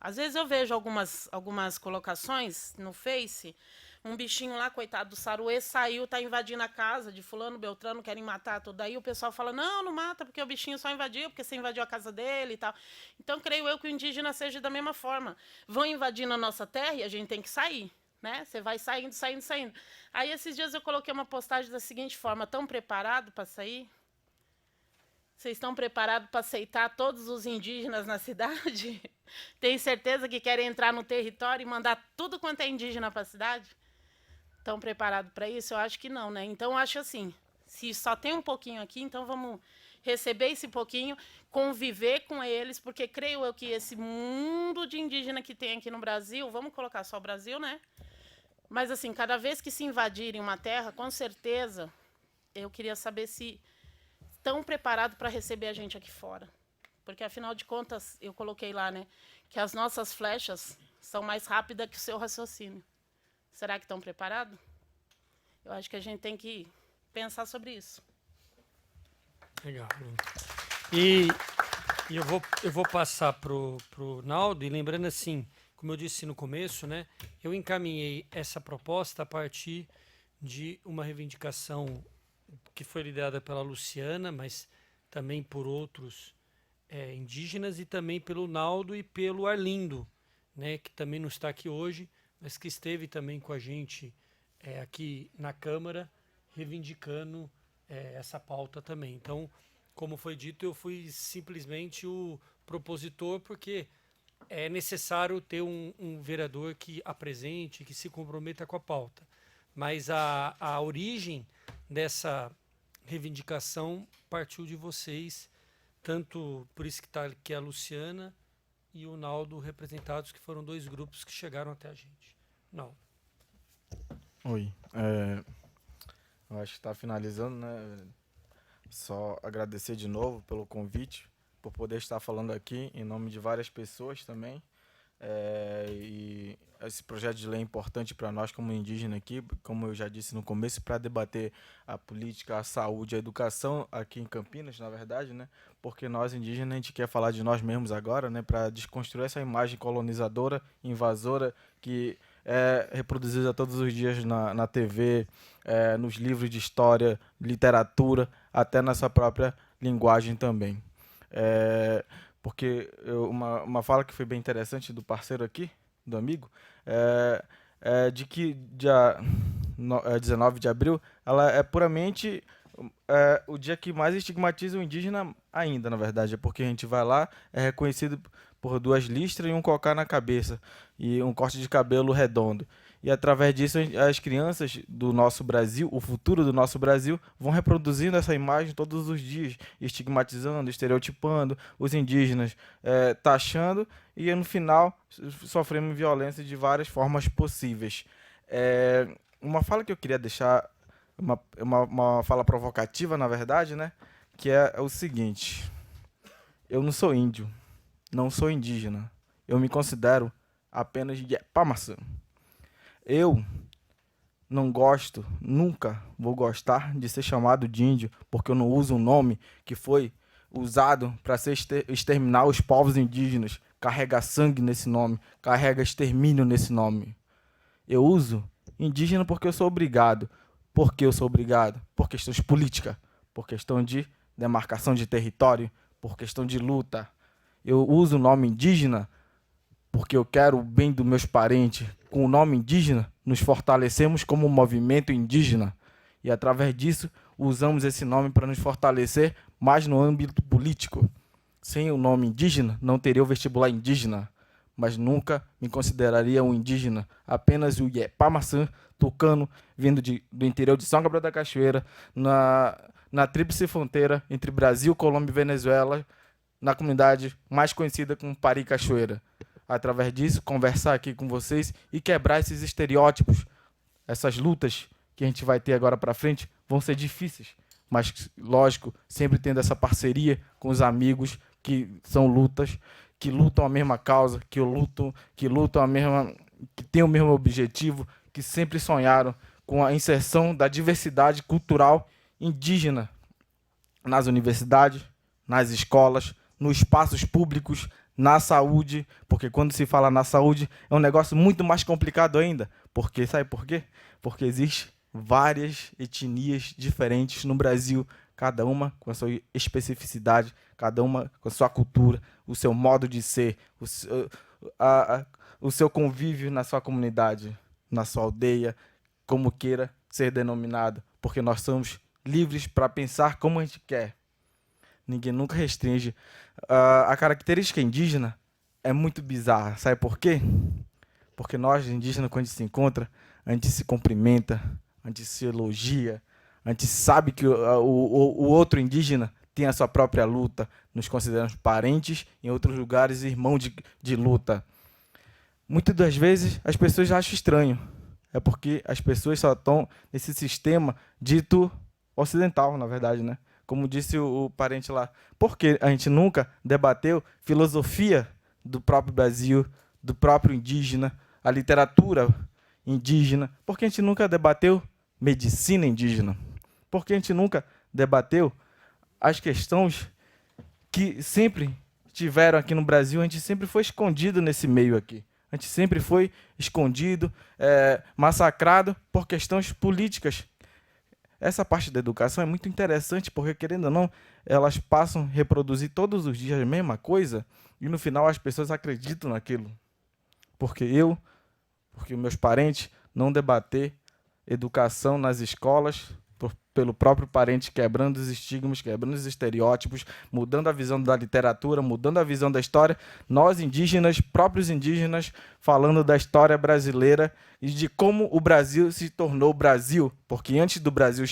Às vezes eu vejo algumas colocações no Face, um bichinho lá, coitado do saruê, saiu, está invadindo a casa de fulano, beltrano, querem matar tudo. Daí o pessoal fala, não mata, porque o bichinho só invadiu, porque você invadiu a casa dele e tal. Então, creio eu que o indígena seja da mesma forma. Vão invadindo a nossa terra e a gente tem que sair, né? Você vai saindo. Aí, esses dias eu coloquei uma postagem da seguinte forma, estão preparados para sair? Vocês estão preparados para aceitar todos os indígenas na cidade? Tem certeza que querem entrar no território e mandar tudo quanto é indígena para a cidade? Estão preparados para isso? Eu acho que não, né? Então, eu acho assim, se só tem um pouquinho aqui, então vamos receber esse pouquinho, conviver com eles, porque creio eu que esse mundo de indígena que tem aqui no Brasil, vamos colocar só o Brasil, né? Mas, assim, cada vez que se invadirem uma terra, com certeza, eu queria saber se estão preparados para receber a gente aqui fora. Porque, afinal de contas, eu coloquei lá, né, que as nossas flechas são mais rápidas que o seu raciocínio. Será que estão preparados? Eu acho que a gente tem que pensar sobre isso. Legal. E eu vou passar pro Naldo, e lembrando assim, como eu disse no começo, né, eu encaminhei essa proposta a partir de uma reivindicação que foi liderada pela Luciana, mas também por outros indígenas, e também pelo Naldo e pelo Arlindo, né, que também não está aqui hoje, mas que esteve também com a gente aqui na Câmara, reivindicando essa pauta também. Então, como foi dito, eu fui simplesmente o propositor, porque é necessário ter um vereador que apresente, que se comprometa com a pauta. Mas a origem dessa reivindicação partiu de vocês, tanto por isso que está aqui a Luciana e o Naldo representados, que foram dois grupos que chegaram até a gente. Naldo. Oi. Eu acho que está finalizando, né? Só agradecer de novo pelo convite, por poder estar falando aqui em nome de várias pessoas também. E esse projeto de lei é importante para nós como indígena aqui, como eu já disse no começo, para debater a política, a saúde, a educação aqui em Campinas, na verdade, né? Porque nós indígenas, a gente quer falar de nós mesmos agora, né? Para desconstruir essa imagem colonizadora, invasora, que é reproduzida todos os dias na TV, nos livros de história, literatura, até na sua própria linguagem também. Porque uma fala que foi bem interessante do parceiro aqui, do amigo, de que dia 19 de abril, ela é puramente o dia que mais estigmatiza o indígena ainda, na verdade, porque a gente vai lá, é reconhecido por 2 listras e um cocá na cabeça, e um corte de cabelo redondo. E através disso, as crianças do nosso Brasil, o futuro do nosso Brasil, vão reproduzindo essa imagem todos os dias, estigmatizando, estereotipando os indígenas, taxando, e no final sofremos violência de várias formas possíveis. Uma fala que eu queria deixar, uma fala provocativa, na verdade, né, que é o seguinte: eu não sou índio, não sou indígena, eu me considero apenas Yepamaçã. Eu não gosto, nunca vou gostar de ser chamado de índio, porque eu não uso um nome que foi usado para exterminar os povos indígenas. Carrega sangue nesse nome, carrega extermínio nesse nome. Eu uso indígena porque eu sou obrigado. Por que eu sou obrigado? Por questões políticas, por questão de demarcação de território, por questão de luta. Eu uso o nome indígena porque eu quero o bem dos meus parentes. Com o nome indígena, nos fortalecemos como movimento indígena. E, através disso, usamos esse nome para nos fortalecer mais no âmbito político. Sem o nome indígena, não teria o vestibular indígena. Mas nunca me consideraria um indígena. Apenas o Yepamaçã, tucano, vindo do interior de São Gabriel da Cachoeira, na tríplice fronteira entre Brasil, Colômbia e Venezuela, na comunidade mais conhecida como Pari Cachoeira. Através disso, conversar aqui com vocês e quebrar esses estereótipos. Essas lutas que a gente vai ter agora para frente vão ser difíceis, mas, lógico, sempre tendo essa parceria com os amigos que são lutas, que lutam a mesma causa, que lutam a mesma, que têm o mesmo objetivo, que sempre sonharam com a inserção da diversidade cultural indígena nas universidades, nas escolas, nos espaços públicos, na saúde, porque quando se fala na saúde é um negócio muito mais complicado ainda. Porque, sabe por quê? Porque existem várias etnias diferentes no Brasil, cada uma com a sua especificidade, cada uma com a sua cultura, o seu modo de ser, o seu convívio na sua comunidade, na sua aldeia, como queira ser denominado, porque nós somos livres para pensar como a gente quer. Ninguém nunca restringe. A característica indígena é muito bizarra. Sabe por quê? Porque nós, indígenas, quando a gente se encontra, a gente se cumprimenta, a gente se elogia, a gente sabe que o outro indígena tem a sua própria luta, nos consideramos parentes, em outros lugares, irmãos de luta. Muitas das vezes, as pessoas acham estranho. É porque as pessoas só estão nesse sistema dito ocidental, na verdade, né? Como disse o parente lá, porque a gente nunca debateu filosofia do próprio Brasil, do próprio indígena, a literatura indígena, porque a gente nunca debateu medicina indígena, porque a gente nunca debateu as questões que sempre tiveram aqui no Brasil. A gente sempre foi escondido nesse meio aqui. A gente sempre foi escondido, massacrado por questões políticas. Essa parte da educação é muito interessante, porque, querendo ou não, elas passam a reproduzir todos os dias a mesma coisa e, no final, as pessoas acreditam naquilo. Porque meus parentes não debater educação nas escolas, pelo próprio parente, quebrando os estigmas, quebrando os estereótipos, mudando a visão da literatura, mudando a visão da história. Nós, indígenas, próprios indígenas, falando da história brasileira e de como o Brasil se tornou Brasil. Porque antes do Brasil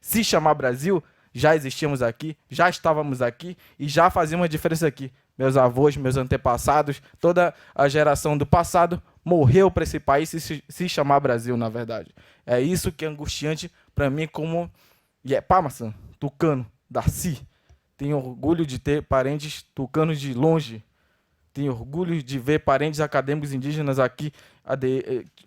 se chamar Brasil, já existíamos aqui, já estávamos aqui e já fazíamos a diferença aqui. Meus avós, meus antepassados, toda a geração do passado morreu para esse país se chamar Brasil, na verdade. É isso que é angustiante para mim como Yepamaçã, tucano, Darcy, Tenho orgulho de ter parentes tucanos de longe. Tenho orgulho de ver parentes acadêmicos indígenas aqui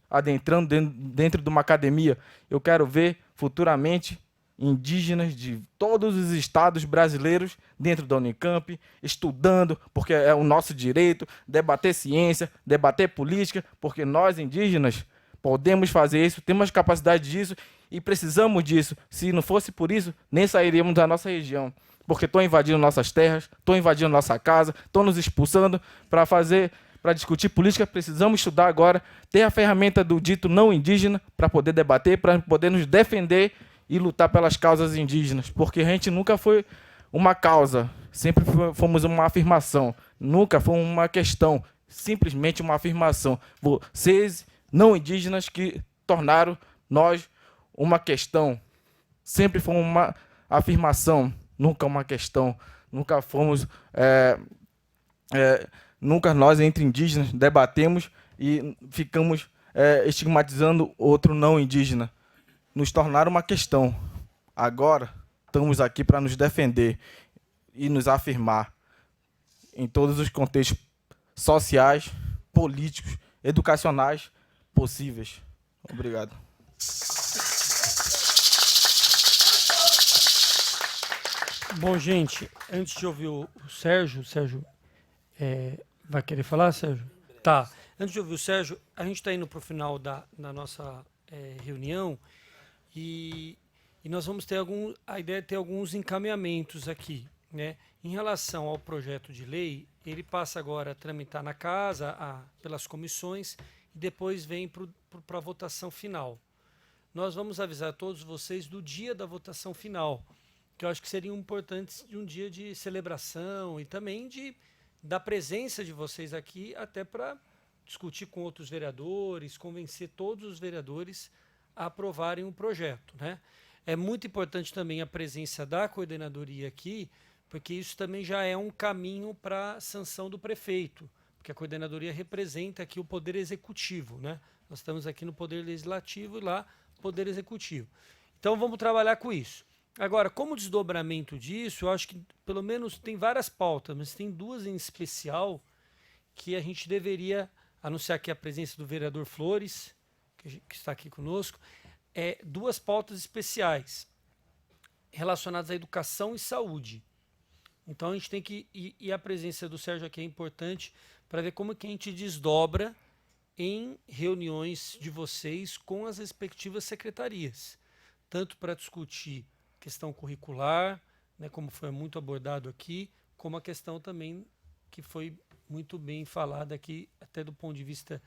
adentrando dentro de uma academia. Eu quero ver futuramente indígenas de todos os estados brasileiros dentro da Unicamp, estudando, porque é o nosso direito, debater ciência, debater política, porque nós indígenas podemos fazer isso, temos capacidade disso e precisamos disso. Se não fosse por isso, nem sairíamos da nossa região, porque estão invadindo nossas terras, estão invadindo nossa casa, estão nos expulsando para discutir política. Precisamos estudar agora, ter a ferramenta do dito não indígena para poder debater, para poder nos defender e lutar pelas causas indígenas, porque a gente nunca foi uma causa, sempre fomos uma afirmação, nunca foi uma questão, simplesmente uma afirmação. Vocês, não indígenas, que tornaram nós uma questão, sempre foi uma afirmação, nunca uma questão, nunca fomos, nunca nós entre indígenas debatemos e ficamos estigmatizando outro não indígena. Nos tornaram uma questão. Agora, estamos aqui para nos defender e nos afirmar em todos os contextos sociais, políticos, educacionais possíveis. Obrigado. Bom, gente, antes de ouvir o Sérgio, vai querer falar, Sérgio? Tá. Antes de ouvir o Sérgio, a gente está indo para o final da nossa reunião. E nós vamos ter a ideia de ter alguns encaminhamentos aqui, né? Em relação ao projeto de lei, ele passa agora a tramitar na casa, pelas comissões, e depois vem para a votação final. Nós vamos avisar todos vocês do dia da votação final, que eu acho que seria importante de um dia de celebração e também da presença de vocês aqui, até para discutir com outros vereadores, convencer todos os vereadores a aprovarem o projeto, né? É muito importante também a presença da coordenadoria aqui, porque isso também já é um caminho para a sanção do prefeito, porque a coordenadoria representa aqui o Poder Executivo, né? Nós estamos aqui no Poder Legislativo e lá Poder Executivo. Então vamos trabalhar com isso. Agora, como desdobramento disso, eu acho que pelo menos tem várias pautas, mas tem duas em especial que a gente deveria anunciar aqui a presença do vereador Flores, que está aqui conosco, duas pautas especiais relacionadas à educação e saúde. Então a gente tem que, e a presença do Sérgio aqui é importante para ver como que a gente desdobra em reuniões de vocês com as respectivas secretarias, tanto para discutir questão curricular, né, como foi muito abordado aqui, como a questão também que foi muito bem falada aqui, até do ponto de vista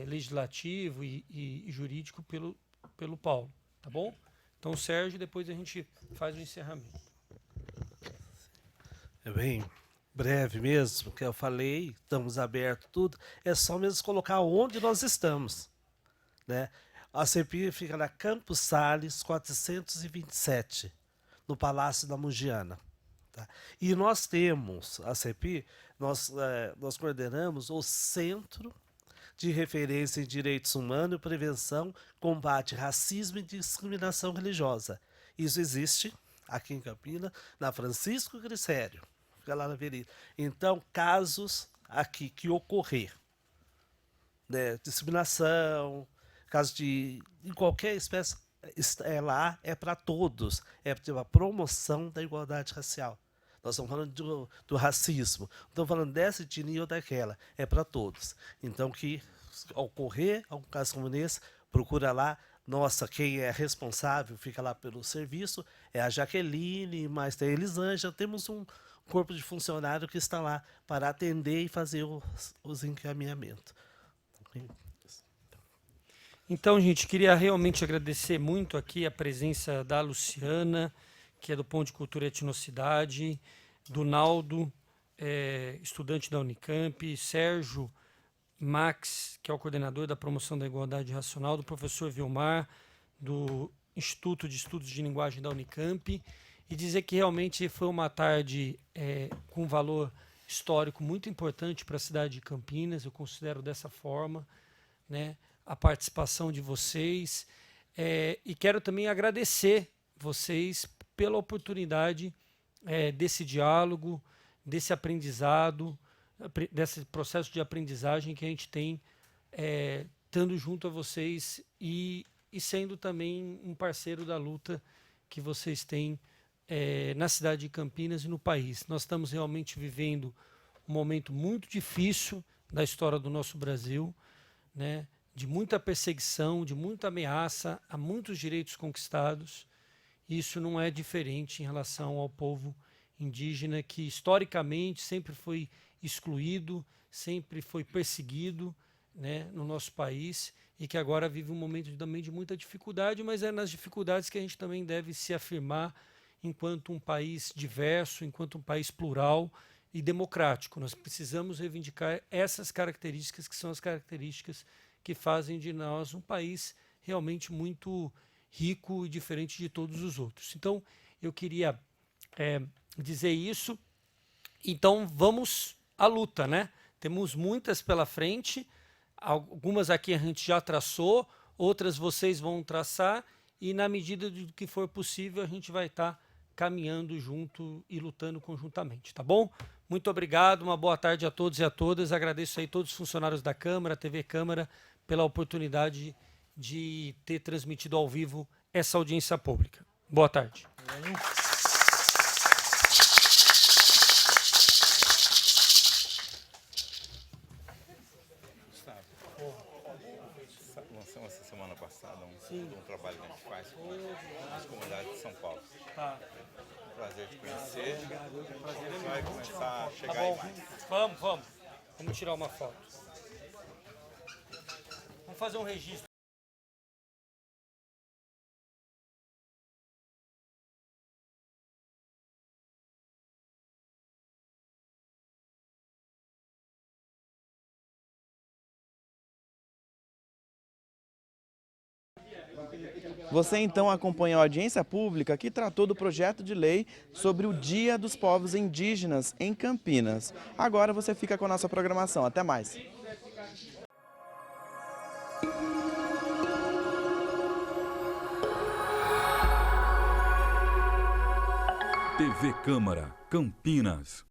legislativo e jurídico pelo Paulo, tá bom? Então, Sérgio, depois a gente faz o encerramento. É bem breve mesmo, que eu falei, estamos abertos tudo, é só mesmo colocar onde nós estamos, né? A CEPI fica na Campos Sales 427, no Palácio da Mugiana. Tá? E nós temos, a CEPI, nós coordenamos o Centro de Referência em Direitos Humanos, Prevenção, Combate, Racismo e Discriminação Religiosa. Isso existe aqui em Campinas, na Francisco Grissério, fica lá na avenida. Então, casos aqui que ocorrer, né, discriminação, caso de qualquer espécie, lá é para todos, é para a promoção da igualdade racial. Nós estamos falando do racismo, não estamos falando dessa etnia ou daquela, é para todos. Então, que ocorrer algum caso como esse, procura lá. Nossa, quem é responsável, fica lá pelo serviço, é a Jaqueline, mas tem a Elisângela, temos um corpo de funcionário que está lá para atender e fazer os encaminhamentos. Então, gente, queria realmente agradecer muito aqui a presença da Luciana, que é do Ponto de Cultura e Etnocidade, do Naldo, estudante da Unicamp, Sérgio Max, que é o coordenador da promoção da igualdade racial, do professor Vilmar, do Instituto de Estudos de Linguagem da Unicamp, e dizer que realmente foi uma tarde com um valor histórico muito importante para a cidade de Campinas, eu considero dessa forma, né, a participação de vocês, e quero também agradecer vocês pela oportunidade desse diálogo, desse aprendizado, desse processo de aprendizagem que a gente tem estando junto a vocês e sendo também um parceiro da luta que vocês têm na cidade de Campinas e no país. Nós estamos realmente vivendo um momento muito difícil da história do nosso Brasil, né, de muita perseguição, de muita ameaça a muitos direitos conquistados. Isso não é diferente em relação ao povo indígena, que historicamente sempre foi excluído, sempre foi perseguido, né, no nosso país, e que agora vive um momento também de muita dificuldade, mas é nas dificuldades que a gente também deve se afirmar enquanto um país diverso, enquanto um país plural e democrático. Nós precisamos reivindicar essas características, que são as características que fazem de nós um país realmente muito rico e diferente de todos os outros. Então, eu queria dizer isso. Então, vamos à luta, né? Temos muitas pela frente, algumas aqui a gente já traçou, outras vocês vão traçar, e na medida do que for possível a gente vai estar caminhando junto e lutando conjuntamente, tá bom? Muito obrigado, uma boa tarde a todos e a todas. Agradeço aí todos os funcionários da Câmara, TV Câmara, pela oportunidade de ter transmitido ao vivo essa audiência pública. Boa tarde. Lançamos essa semana passada um trabalho que a gente faz com as comunidades de São Paulo. Tá. Prazer te conhecer. Obrigado. Prazer é meu. Vai começar a chegar tá bom. aí mais. Vamos. Vamos tirar uma foto. Vamos fazer um registro. Você então acompanhou a audiência pública que tratou do projeto de lei sobre o Dia dos Povos Indígenas em Campinas. Agora você fica com a nossa programação. Até mais. TV Câmara, Campinas.